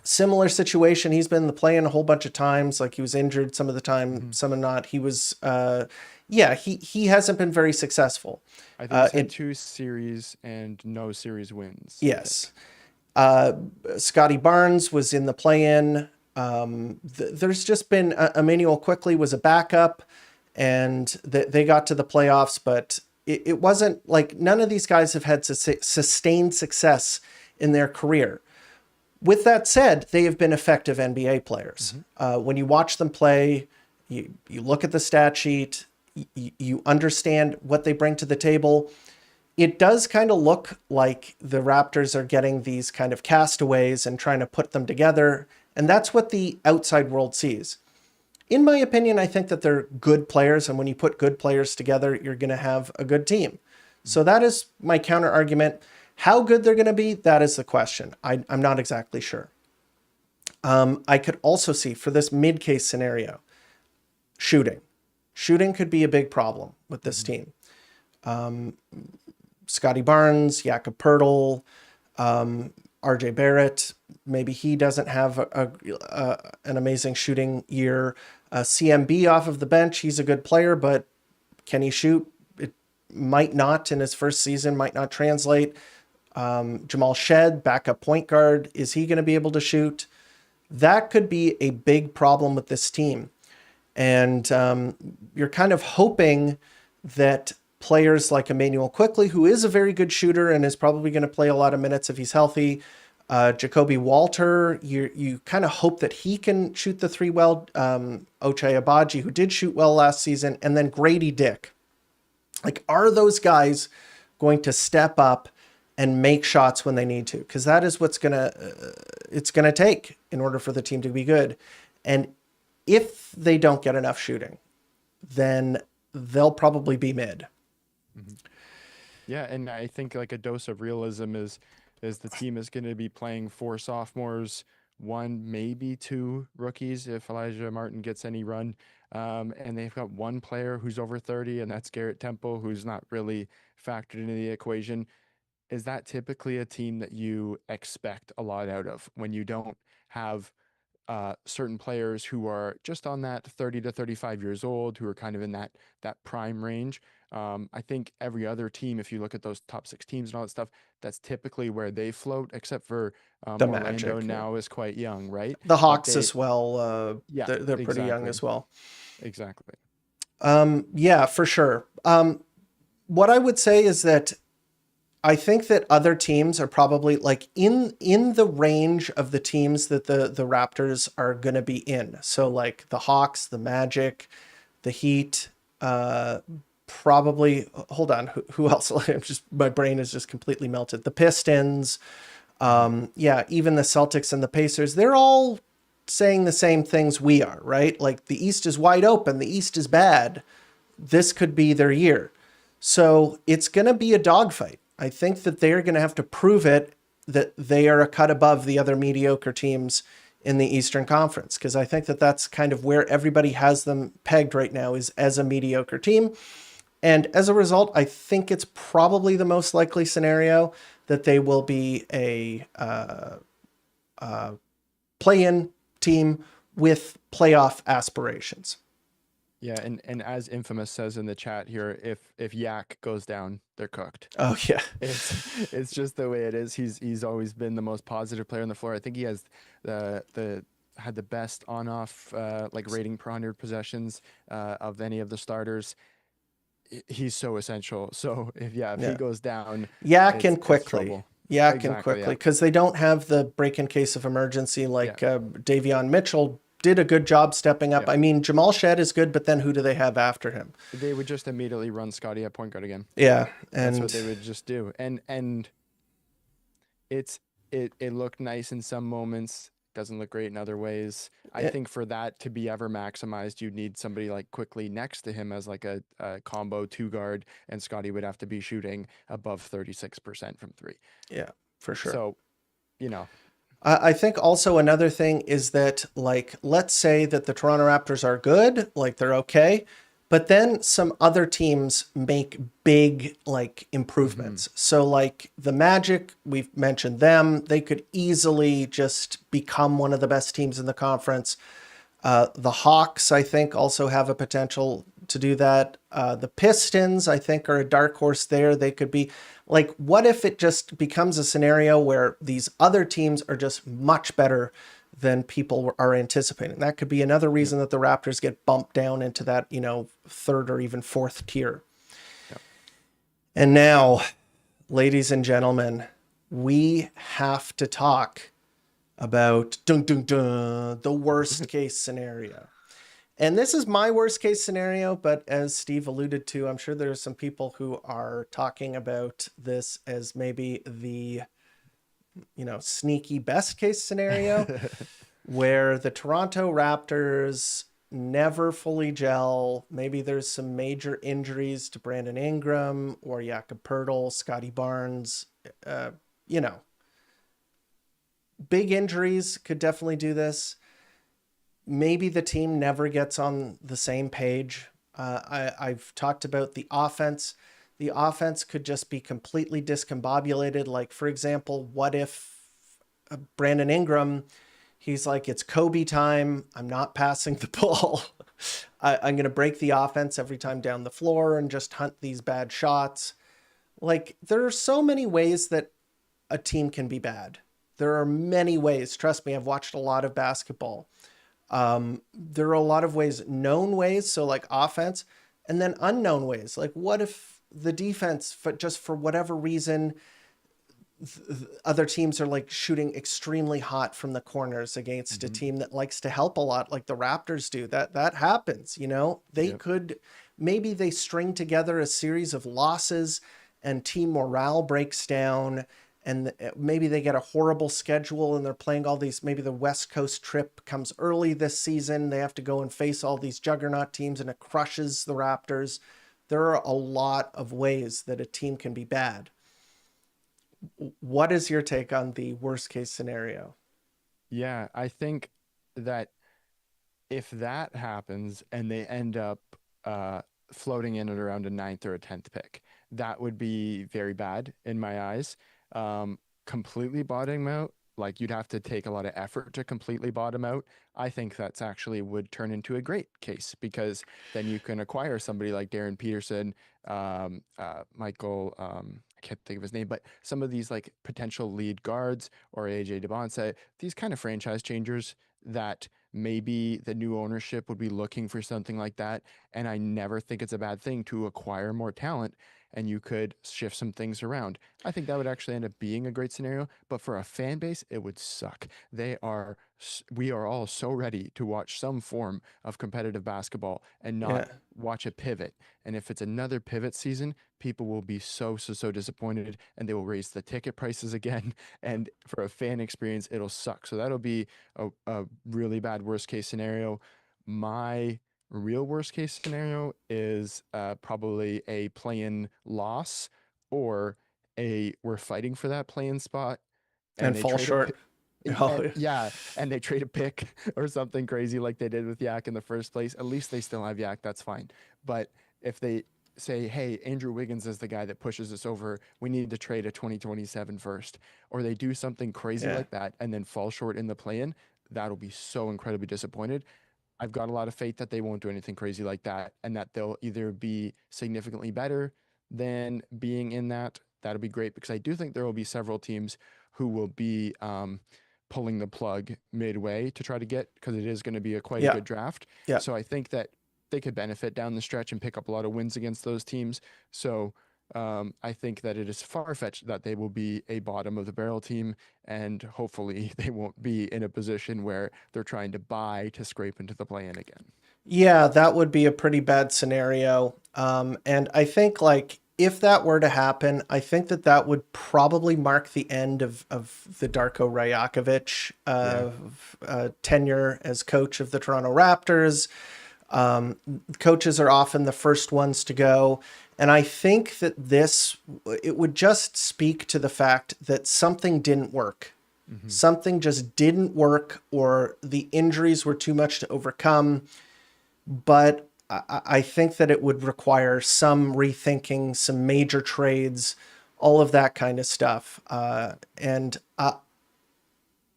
B: similar situation. He's been in the play-in a whole bunch of times. Like, he was injured some of the time, some are not. He was, he hasn't been very successful.
C: I think he's had 2 series and no series wins.
B: Yes. Scotty Barnes was in the play-in. There's just been, Emmanuel Quickley was a backup, and they got to the playoffs, but it wasn't like, none of these guys have had sustained success in their career. With that said, they have been effective NBA players. When you watch them play, you look at the stat sheet, you understand what they bring to the table. It does kind of look like the Raptors are getting these kind of castaways and trying to put them together, and that's what the outside world sees. In my opinion, I think that they're good players, and when you put good players together, you're going to have a good team. So that is my counter argument. How good they're going to be, that is the question. I'm not exactly sure. I could also see, for this mid-case scenario, shooting. Shooting could be a big problem with this team. Scotty Barnes, Jakob Poeltl, RJ Barrett, maybe he doesn't have an amazing shooting year. CMB off of the bench, he's a good player, but can he shoot? It might not in his first season, might not translate. Jamal Shed, backup point guard, is he going to be able to shoot? That could be a big problem with this team. And you're kind of hoping that players like Emmanuel Quickley, who is a very good shooter and is probably going to play a lot of minutes if he's healthy, Jacoby Walter, you kind of hope that he can shoot the 3 well. Ochai Agbaji, who did shoot well last season, and then Grady Dick. Like, are those guys going to step up and make shots when they need to? Because that is what's it's gonna take in order for the team to be good. And if they don't get enough shooting, then they'll probably be mid.
C: Yeah, and I think like a dose of realism is the team is going to be playing 4 sophomores, 1, maybe 2 rookies if Elijah Martin gets any run. And they've got 1 player who's over 30, and that's Garrett Temple, who's not really factored into the equation. Is that typically a team that you expect a lot out of when you don't have certain players who are just on that 30 to 35 years old, who are kind of in that prime range? I think every other team, if you look at those top 6 teams and all that stuff, that's typically where they float, except for
B: The
C: Orlando
B: Magic,
C: now is quite young, right?
B: The Hawks as well.
C: Yeah,
B: they're pretty young
C: exactly.
B: as well.
C: Exactly.
B: Yeah, for sure. What I would say is that I think that other teams are probably like in the range of the teams that the Raptors are going to be in. So like the Hawks, the Magic, the Heat, probably, hold on, who else? My brain is just completely melted. The Pistons, yeah, even the Celtics and the Pacers, they're all saying the same things we are, right? Like, the East is wide open, the East is bad. This could be their year. So it's going to be a dogfight. I think that they're going to have to prove it, that they are a cut above the other mediocre teams in the Eastern Conference, because I think that that's kind of where everybody has them pegged right now, is as a mediocre team. And as a result, I think it's probably the most likely scenario that they will be a play-in team with playoff aspirations.
C: Yeah, and as Infamous says in the chat here, if Yak goes down, they're cooked.
B: Oh yeah.
C: It's just the way it is. He's always been the most positive player on the floor. I think he has the had the best on-off like rating per 100 possessions of any of the starters. He's so essential. So if he goes down,
B: Yak and
C: it's
B: quickly.
C: trouble.
B: Yak and
C: Exactly,
B: quickly,
C: yeah.
B: because they don't have the break in case of emergency like
C: Yeah.
B: Davion Mitchell did a good job stepping up.
C: Yeah.
B: I mean, Jamal Shed is good, but then who do they have after him?
C: They would just immediately run Scotty at point guard again.
B: Yeah,
C: That's what
B: and
C: they would just do. And it looked nice in some moments, doesn't look great in other ways. I think for that to be ever maximized, you'd need somebody like quickly next to him as like a combo 2 guard, and Scotty would have to be shooting above 36% from 3.
B: yeah, for sure.
C: So, you know,
B: I think also another thing is that, like, let's say that the Toronto Raptors are good, like they're okay, but then some other teams make big, like, improvements. So, like, the Magic, we've mentioned them, they could easily just become one of the best teams in the conference. The Hawks, I think, also have a potential to do that. The Pistons, I think, are a dark horse there. They could be like, what if it just becomes a scenario where these other teams are just much better than people are anticipating? That could be another reason that the Raptors get bumped down into that, you know, third or even fourth tier.
C: Yep.
B: And now, ladies and gentlemen, we have to talk about the worst case scenario. And this is my worst case scenario, but as Steve alluded to, I'm sure there's some people who are talking about this as maybe the, you know, sneaky best case scenario where the Toronto Raptors never fully gel. Maybe there's some major injuries to Brandon Ingram or Jakob Poeltl, Scotty Barnes, you know, big injuries could definitely do this. Maybe the team never gets on the same page. I've talked about the offense. The offense could just be completely discombobulated. Like, for example, what if Brandon Ingram, he's like, it's Kobe time. I'm not passing the ball. I'm going to break the offense every time down the floor and just hunt these bad shots. Like, there are so many ways that a team can be bad. There are many ways. Trust me, I've watched a lot of basketball. There are a lot of ways, known ways, so like offense, and then unknown ways. Like, what if the defense, just for whatever reason, other teams are like shooting extremely hot from the corners against a team that likes to help a lot, like the Raptors do. That happens, you know. They could, maybe they string together a series of losses and team morale breaks down. And maybe they get a horrible schedule and they're playing all these, maybe the West Coast trip comes early this season. They have to go and face all these juggernaut teams and it crushes the Raptors. There are a lot of ways that a team can be bad. What is your take on the worst case scenario?
C: yeah, I think that if that happens and they end up floating in at around a 9th or a 10th pick, that would be very bad in my eyes. Completely bottoming out, like you'd have to take a lot of effort to completely bottom out. I think that's actually would turn into a great case because then you can acquire somebody like Darren Peterson, Michael, I can't think of his name, but some of these like potential lead guards or AJ DeBonce, these kind of franchise changers that maybe the new ownership would be looking for something like that. And I never think it's a bad thing to acquire more talent and you could shift some things around. I think that would actually end up being a great scenario, but for a fan base, it would suck. We are all so ready to watch some form of competitive basketball and
B: Yeah.
C: not watch a pivot. And if it's another pivot season, people will be so disappointed and they will raise the ticket prices again. And for a fan experience, it'll suck. So that'll be a really bad worst case scenario. My real worst case scenario is probably a play-in loss or we're fighting for that play-in spot and
B: And
C: they
B: fall
C: trade
B: short. Oh,
C: and they trade a pick or something crazy like they did with Yak in the first place. At least they still have Yak, that's fine. But if they say, hey, Andrew Wiggins is the guy that pushes us over, we need to trade a 2027 first, or they do something crazy
B: yeah.
C: like that and then fall short in the play-in, that'll be so incredibly disappointed. I've got a lot of faith that they won't do anything crazy like that, and that they'll either be significantly better than being in that. That'll be great, because I do think there will be several teams who will be pulling the plug midway to try to get, because it is going to be quite a
B: Yeah.
C: good draft.
B: Yeah.
C: So I think that they could benefit down the stretch and pick up a lot of wins against those teams. So I think that it is far-fetched that they will be a bottom of the barrel team, and hopefully they won't be in a position where they're trying to buy to scrape into the play-in again.
B: Yeah, that would be a pretty bad scenario. And I think like if that were to happen, I think that that would probably mark the end of the Darko Rajakovic tenure as coach of the Toronto Raptors. Coaches are often the first ones to go. And I think that it would just speak to the fact that something didn't work. Mm-hmm. Something just didn't work, or the injuries were too much to overcome. But I think that it would require some rethinking, some major trades, all of that kind of stuff. And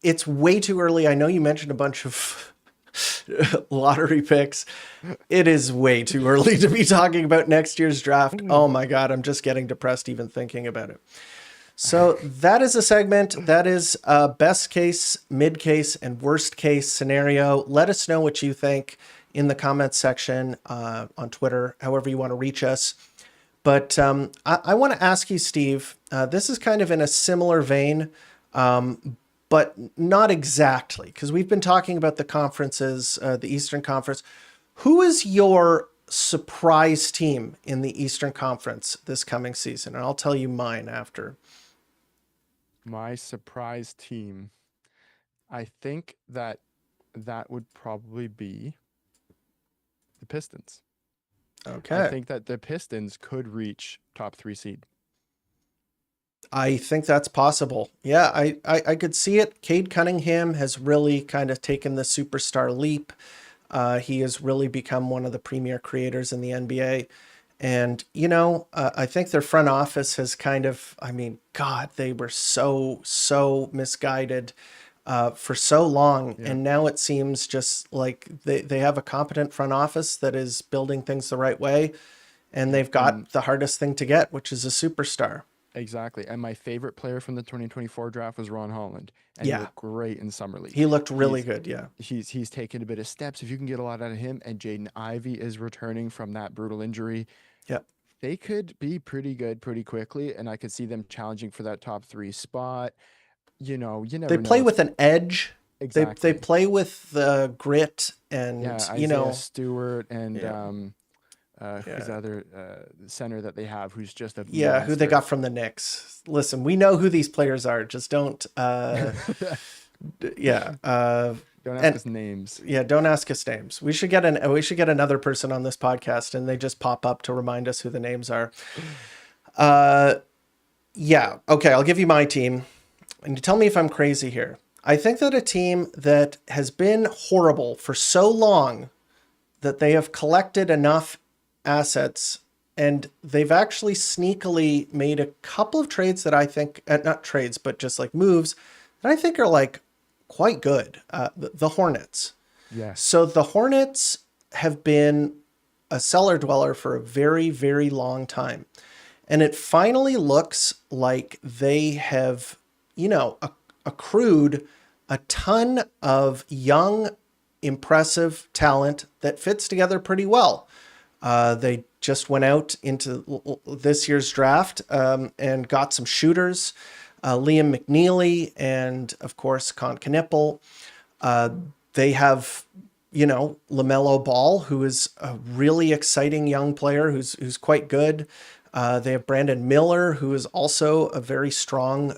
B: it's way too early. I know you mentioned a bunch of lottery picks. It is way too early to be talking about next year's draft. Oh my God, I'm just getting depressed even thinking about it. So that is a segment. That is best case, mid case, and worst case scenario. Let us know what you think in the comments section on Twitter, however you want to reach us. But I want to ask you, Steve, this is kind of in a similar vein, but not exactly, because we've been talking about the conferences, the Eastern Conference. Who is your surprise team in the Eastern Conference this coming season? And I'll tell you mine after.
C: My surprise team, I think that would probably be the Pistons.
B: Okay.
C: I think that the Pistons could reach top 3 seed.
B: I think that's possible. Yeah, I could see it. Cade Cunningham has really kind of taken the superstar leap. He has really become one of the premier creators in the NBA. And, you know, I think their front office has kind of, I mean, God, they were so misguided for so long. Yeah. And now it seems just like they have a competent front office that is building things the right way. And they've got the hardest thing to get, which is a superstar.
C: Exactly. And my favorite player from the 2024 draft was Ron Holland. And he looked great in Summer League.
B: He looked really good, yeah.
C: He's taken a bit of steps. If you can get a lot out of him, and Jaden Ivey is returning from that brutal injury, they could be pretty good pretty quickly. And I could see them challenging for that top 3 spot. You know, you never know.
B: They play with an edge.
C: Exactly.
B: They play with the grit and, you know.
C: Stewart and who's the other center that they have, who's just a
B: monster. Who they got from the Knicks. Listen, we know who these players are. Just don't don't
C: ask us names.
B: Yeah, don't ask us names. We should get another person on this podcast, and they just pop up to remind us who the names are. Okay, I'll give you my team, and you tell me if I'm crazy here. I think that a team that has been horrible for so long that they have collected enough assets, and they've actually sneakily made a couple of trades that I think, not trades, but just like moves that I think are like quite good. The Hornets.
C: Yeah.
B: So the Hornets have been a cellar dweller for a very, very long time. And it finally looks like they have, you know, accrued a ton of young, impressive talent that fits together pretty well. They just went out into this year's draft and got some shooters, Liam McNeely and, of course, Con Knippel. They have, you know, LaMelo Ball, who is a really exciting young player who's quite good. They have Brandon Miller, who is also a very strong,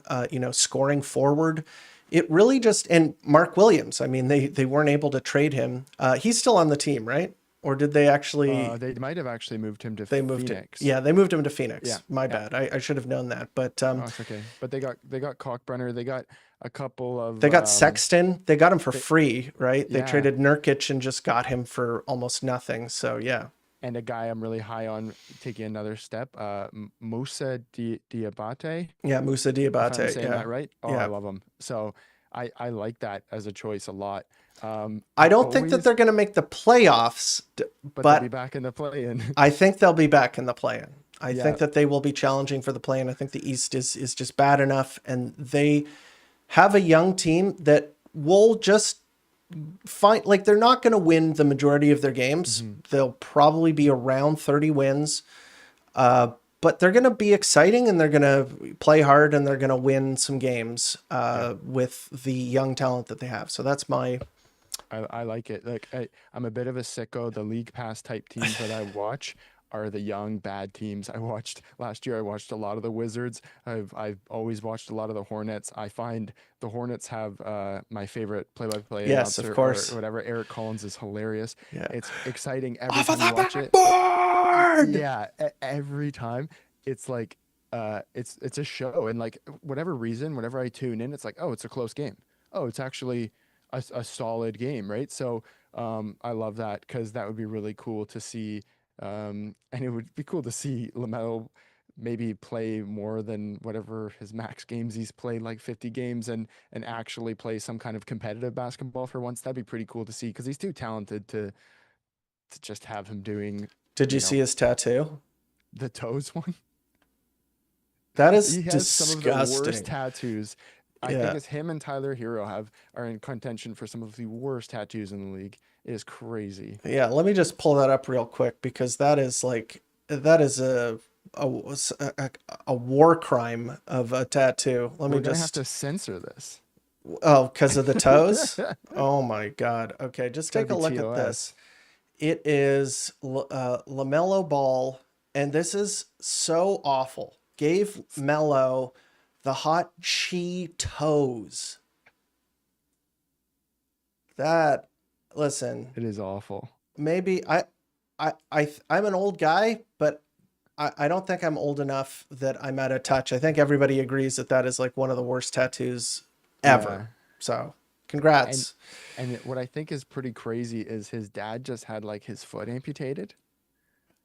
B: scoring forward. It really just, and Mark Williams, I mean, they weren't able to trade him. He's still on the team, right? Or did they actually?
C: They might have actually moved him to Phoenix.
B: They moved him to Phoenix.
C: Yeah,
B: My bad. I should have known that. But
C: it's okay. But they got Kalkbrenner. They got a couple of.
B: They got Sexton. They got him for free, right? They traded Nurkic and just got him for almost nothing. So yeah.
C: And a guy I'm really high on taking another step, Moussa Diabate.
B: Yeah, Moussa Diabate.
C: If I'm saying that right? Oh, yeah. I love him. So I like that as a choice a lot.
B: I
C: I
B: don't think that
C: always,
B: they're going to make the playoffs,
C: but they'll be
B: but
C: back in the play-in.
B: I think they'll be back in the play-in. I
C: Yeah.
B: think that they will be challenging for the play-in. I think the East is just bad enough, and they have a young team that will just find, like, they're not going to win the majority of their games.
C: Hmm.
B: They'll probably be around 30 wins, but they're going to be exciting, and they're going to play hard, and they're going to win some games
C: Yeah.
B: with the young talent that they have. So that's my.
C: I like it. Like I'm a bit of a sicko. The league pass type teams that I watch are the young bad teams. I watched last year. I watched a lot of the Wizards. I've always watched a lot of the Hornets. I find the Hornets have my favorite play-by-play
B: Yes, of
C: announcer or
B: course.
C: whatever. Eric Collins is hilarious.
B: Yeah.
C: It's exciting every
B: Off of
C: time you
B: the
C: watch it.
B: backboard.
C: Yeah, every time it's like it's a show, and like whatever reason, whenever I tune in, it's like, oh, it's a close game. Oh, it's actually a solid game, right? So I love that because that would be really cool to see, and it would be cool to see LaMelo maybe play more than whatever his max games he's played, like 50 games, and actually play some kind of competitive basketball for once. That'd be pretty cool to see because he's too talented to just have him doing,
B: Did you
C: you
B: see
C: know,
B: his tattoo?
C: the toes one.
B: That is
C: He has some of the worst
B: disgusting.
C: tattoos. I think
B: Yeah.
C: it's him and Tyler Hero are in contention for some of the worst tattoos in the league. It is crazy.
B: Yeah, let me just pull that up real quick because that is like that is a a, a war crime of a tattoo. Let me
C: We're gonna have
B: just.
C: to censor this.
B: Oh, because of the toes?
C: It's
B: Oh my God. Okay, just
C: gotta
B: take a
C: be
B: look at this.
C: TOS.
B: It is LaMelo Ball, and this is so awful. Gave Melo the hot Cheetos. That, listen,
C: It is awful.
B: maybe I'm an old guy, but I don't think I'm old enough that I'm out of touch. I think everybody agrees that that is like one of the worst tattoos ever.
C: Yeah.
B: So,
C: And
B: congrats.
C: what I think is pretty crazy is his dad just had like his foot amputated.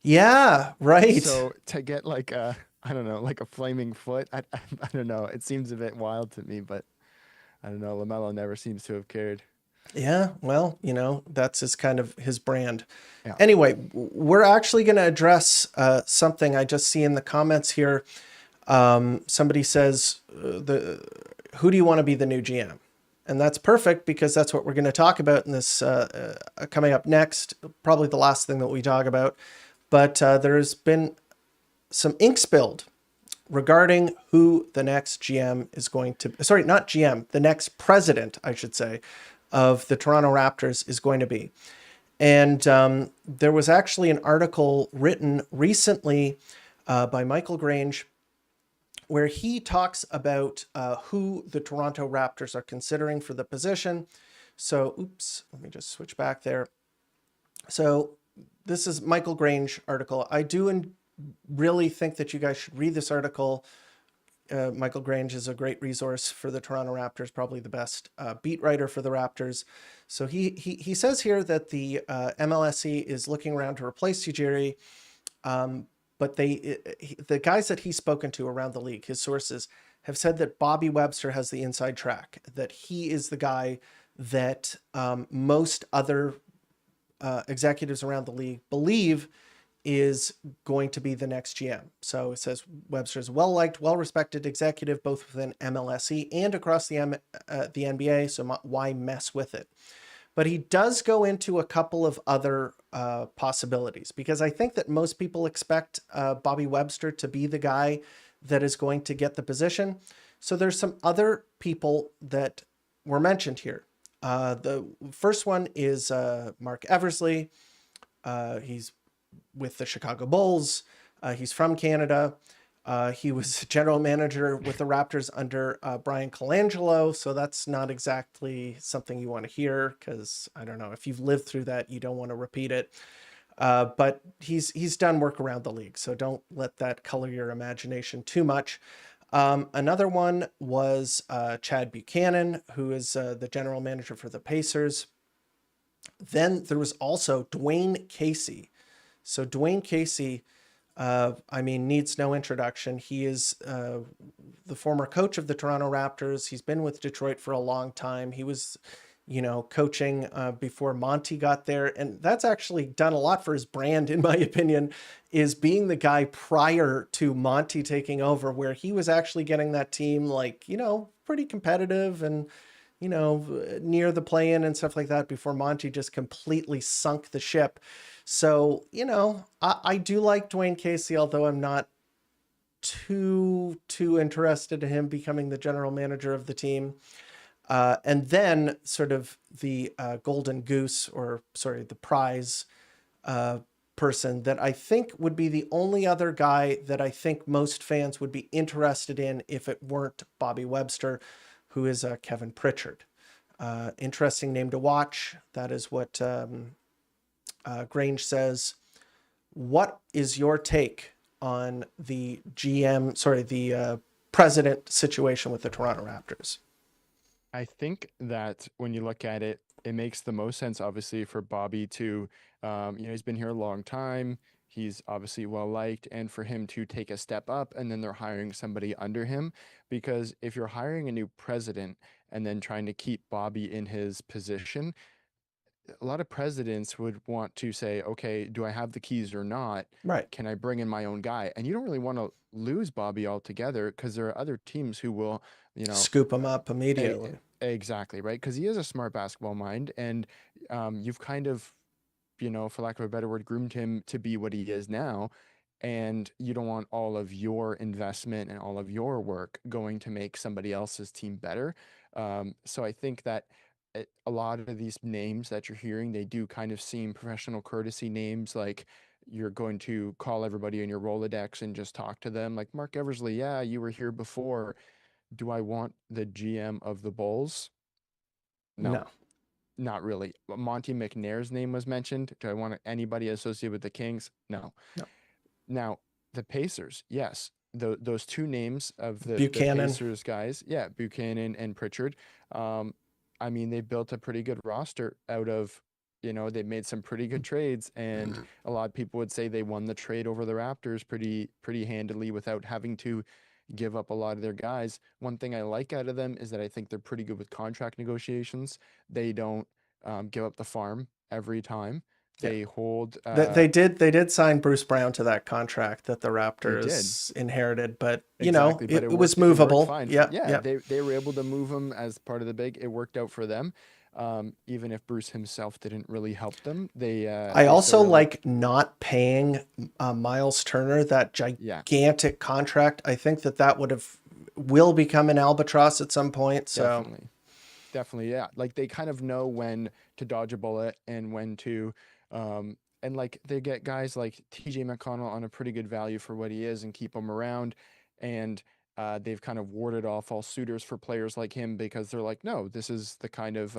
B: Yeah, right.
C: So to get like a, I don't know, like a flaming foot, I don't know. It seems a bit wild to me, but I don't know. LaMelo never seems to have cared.
B: Yeah, well, that's his kind of his brand.
C: Yeah.
B: Anyway, we're actually going to address something I just see in the comments here. Somebody says, "Who do you want to be the new GM?" And that's perfect because that's what we're going to talk about in this coming up next. Probably the last thing that we talk about. But there's been some ink spilled regarding who the next GM is going to. Sorry, not GM. The next president, I should say, of the Toronto Raptors is going to be. And there was actually an article written recently by Michael Grange where he talks about who the Toronto Raptors are considering for the position. So, oops, let me just switch back there. So this is Michael Grange article. I do really think that you guys should read this article. Michael Grange is a great resource for the Toronto Raptors, probably the best beat writer for the Raptors. So he says here that the MLSE is looking around to replace Ujiri, but the guys that he's spoken to around the league, his sources, have said that Bobby Webster has the inside track, that he is the guy that most other executives around the league believe is going to be the next GM. So it says Webster is a well-liked, well-respected executive, both within MLSE and across the NBA, so why mess with it? But he does go into a couple of other possibilities, because I think that most people expect Bobby Webster to be the guy that is going to get the position. So there's some other people that were mentioned here. The first one is Mark Eversley. He's with the Chicago Bulls. He's from Canada. He was general manager with the Raptors under Brian Colangelo. So that's not exactly something you want to hear, because I don't know, if you've lived through that, you don't want to repeat it. But he's done work around the league, so don't let that color your imagination too much. Another one was Chad Buchanan, who is the general manager for the Pacers. Then there was also Dwayne Casey. So Dwayne Casey, needs no introduction. He is the former coach of the Toronto Raptors. He's been with Detroit for a long time. He was, coaching before Monty got there. And that's actually done a lot for his brand, in my opinion, is being the guy prior to Monty taking over, where he was actually getting that team like, pretty competitive and, near the play-in and stuff like that before Monty just completely sunk the ship. So, I do like Dwayne Casey, although I'm not too interested in him becoming the general manager of the team. And then sort of the golden goose, or sorry, the prize person that I think would be the only other guy that I think most fans would be interested in if it weren't Bobby Webster, who is Kevin Pritchard. Interesting name to watch. That is what Grange says. What is your take on the president situation with the Toronto Raptors?
C: I think that when you look at it, it makes the most sense, obviously, for Bobby to, he's been here a long time. He's obviously well liked, and for him to take a step up, and then they're hiring somebody under him. Because if you're hiring a new president and then trying to keep Bobby in his position, a lot of presidents would want to say, okay, do I have the keys or not?
B: Right.
C: Can I bring in my own guy? And you don't really want to lose Bobby altogether, because there are other teams who will,
B: Scoop him up
C: e-
B: immediately.
C: exactly, right? Because he has a smart basketball mind, and you've kind of, for lack of a better word, groomed him to be what he is now. And you don't want all of your investment and all of your work going to make somebody else's team better. So I think that a lot of these names that you're hearing, they do kind of seem professional courtesy names, like you're going to call everybody in your Rolodex and just talk to them. Like Mark Eversley, yeah, you were here before. Do I want the GM of the Bulls? No,
B: No.
C: not really. Monty McNair's name was mentioned. Do I want anybody associated with the Kings? No.
B: No.
C: Now, the Pacers, yes. Those two names of the
B: Buchanan.
C: Pacers guys, yeah, Buchanan and Pritchard. Um, I mean, they built a pretty good roster out of, they made some pretty good trades, and a lot of people would say they won the trade over the Raptors pretty handily without having to give up a lot of their guys. One thing I like out of them is that I think they're pretty good with contract negotiations. They don't give up the farm every time.
B: Yeah.
C: They hold.
B: They did sign Bruce Brown to that contract that the
C: They did.
B: Raptors inherited, but
C: Exactly, but
B: it was
C: it worked
B: movable.
C: fine.
B: Yeah,
C: Yeah,
B: yeah.
C: they were able to move him as part of the big. It worked out for them, even if Bruce himself didn't really help them.
B: I
C: They still
B: also
C: really,
B: like not paying Miles Turner that
C: yeah,
B: gigantic contract. I think that will become an albatross at some point. So
C: definitely, yeah. Like they kind of know when to dodge a bullet and when to, and like they get guys like TJ McConnell on a pretty good value for what he is and keep him around, and they've kind of warded off all suitors for players like him, because they're like, no, this is the kind of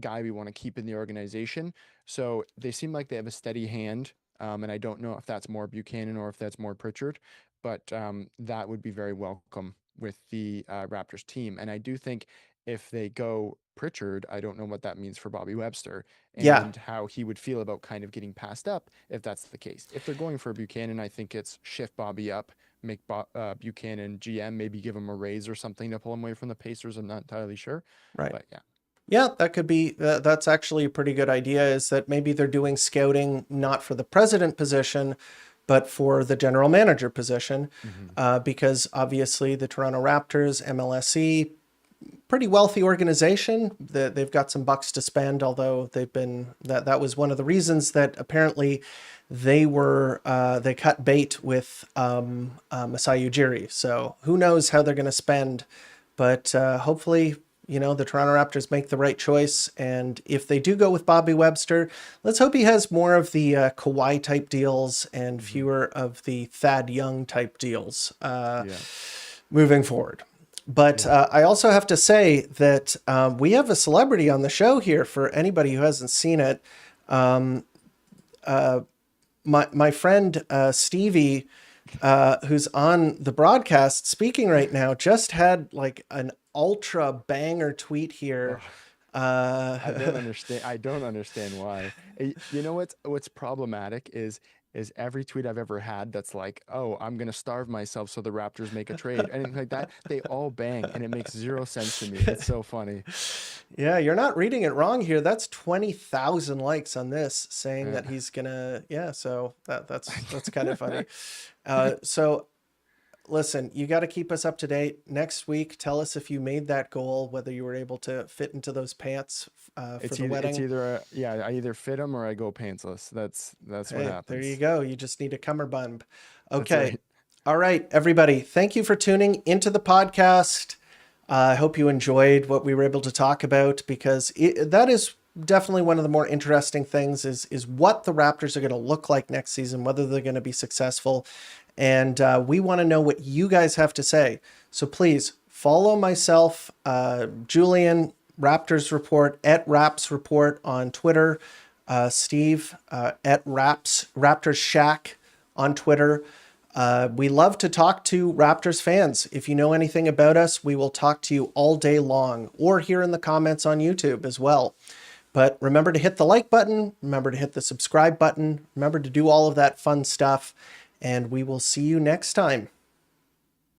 C: guy we want to keep in the organization. So they seem like they have a steady hand. And I don't know if that's more Buchanan or if that's more Pritchard, but that would be very welcome with the Raptors team. And I do think if they go Pritchard, I don't know what that means for Bobby Webster
B: yeah,
C: and how he would feel about kind of getting passed up if that's the case. If they're going for Buchanan, I think it's shift Bobby up, make Buchanan GM, maybe give him a raise or something to pull him away from the Pacers. I'm not entirely sure,
B: right.
C: but yeah.
B: Yeah, that could be, that's actually a pretty good idea, is that maybe they're doing scouting not for the president position, but for the general manager position,
C: Hmm.
B: because obviously the Toronto Raptors, MLSE, pretty wealthy organization. They've got some bucks to spend, although that was one of the reasons that apparently they cut bait with Masai Ujiri. So who knows how they're going to spend, but hopefully, the Toronto Raptors make the right choice. And if they do go with Bobby Webster, let's hope he has more of the Kawhi type deals and fewer of the Thad Young type deals
C: Yeah.
B: moving forward. But
C: Yeah.
B: I also have to say that we have a celebrity on the show here for anybody who hasn't seen it. My friend Stevie, who's on the broadcast speaking right now, just had like an ultra banger tweet
C: Ugh.
B: here.
C: I don't understand. I don't understand why. You know what's problematic is is every tweet I've ever had that's like, oh, I'm going to starve myself so the Raptors make a trade, anything like that, they all bang, and it makes zero sense to me. It's so funny.
B: Yeah, you're not reading it wrong here. That's 20,000 likes on this saying
C: Yeah.
B: that he's gonna, yeah, so that's kind of funny. So listen, you got to keep us up to date. Next week, tell us if you made that goal, whether you were able to fit into those pants for the wedding.
C: It's either I either fit them or I go pantsless. That's what
B: Hey,
C: happens.
B: there you go. You just need a cummerbund.
C: That's
B: Okay.
C: right.
B: All right, everybody. Thank you for tuning into the podcast. I hope you enjoyed what we were able to talk about, because that is definitely one of the more interesting things is what the Raptors are going to look like next season, whether they're going to be successful. And we want to know what you guys have to say. So please follow myself, Julian, Raptors Report, at Raps Report on Twitter, Steve at Raptors Shack on Twitter. We love to talk to Raptors fans. If you know anything about us, we will talk to you all day long, or here in the comments on YouTube as well. But remember to hit the like button. Remember to hit the subscribe button. Remember to do all of that fun stuff. And we will see you next time.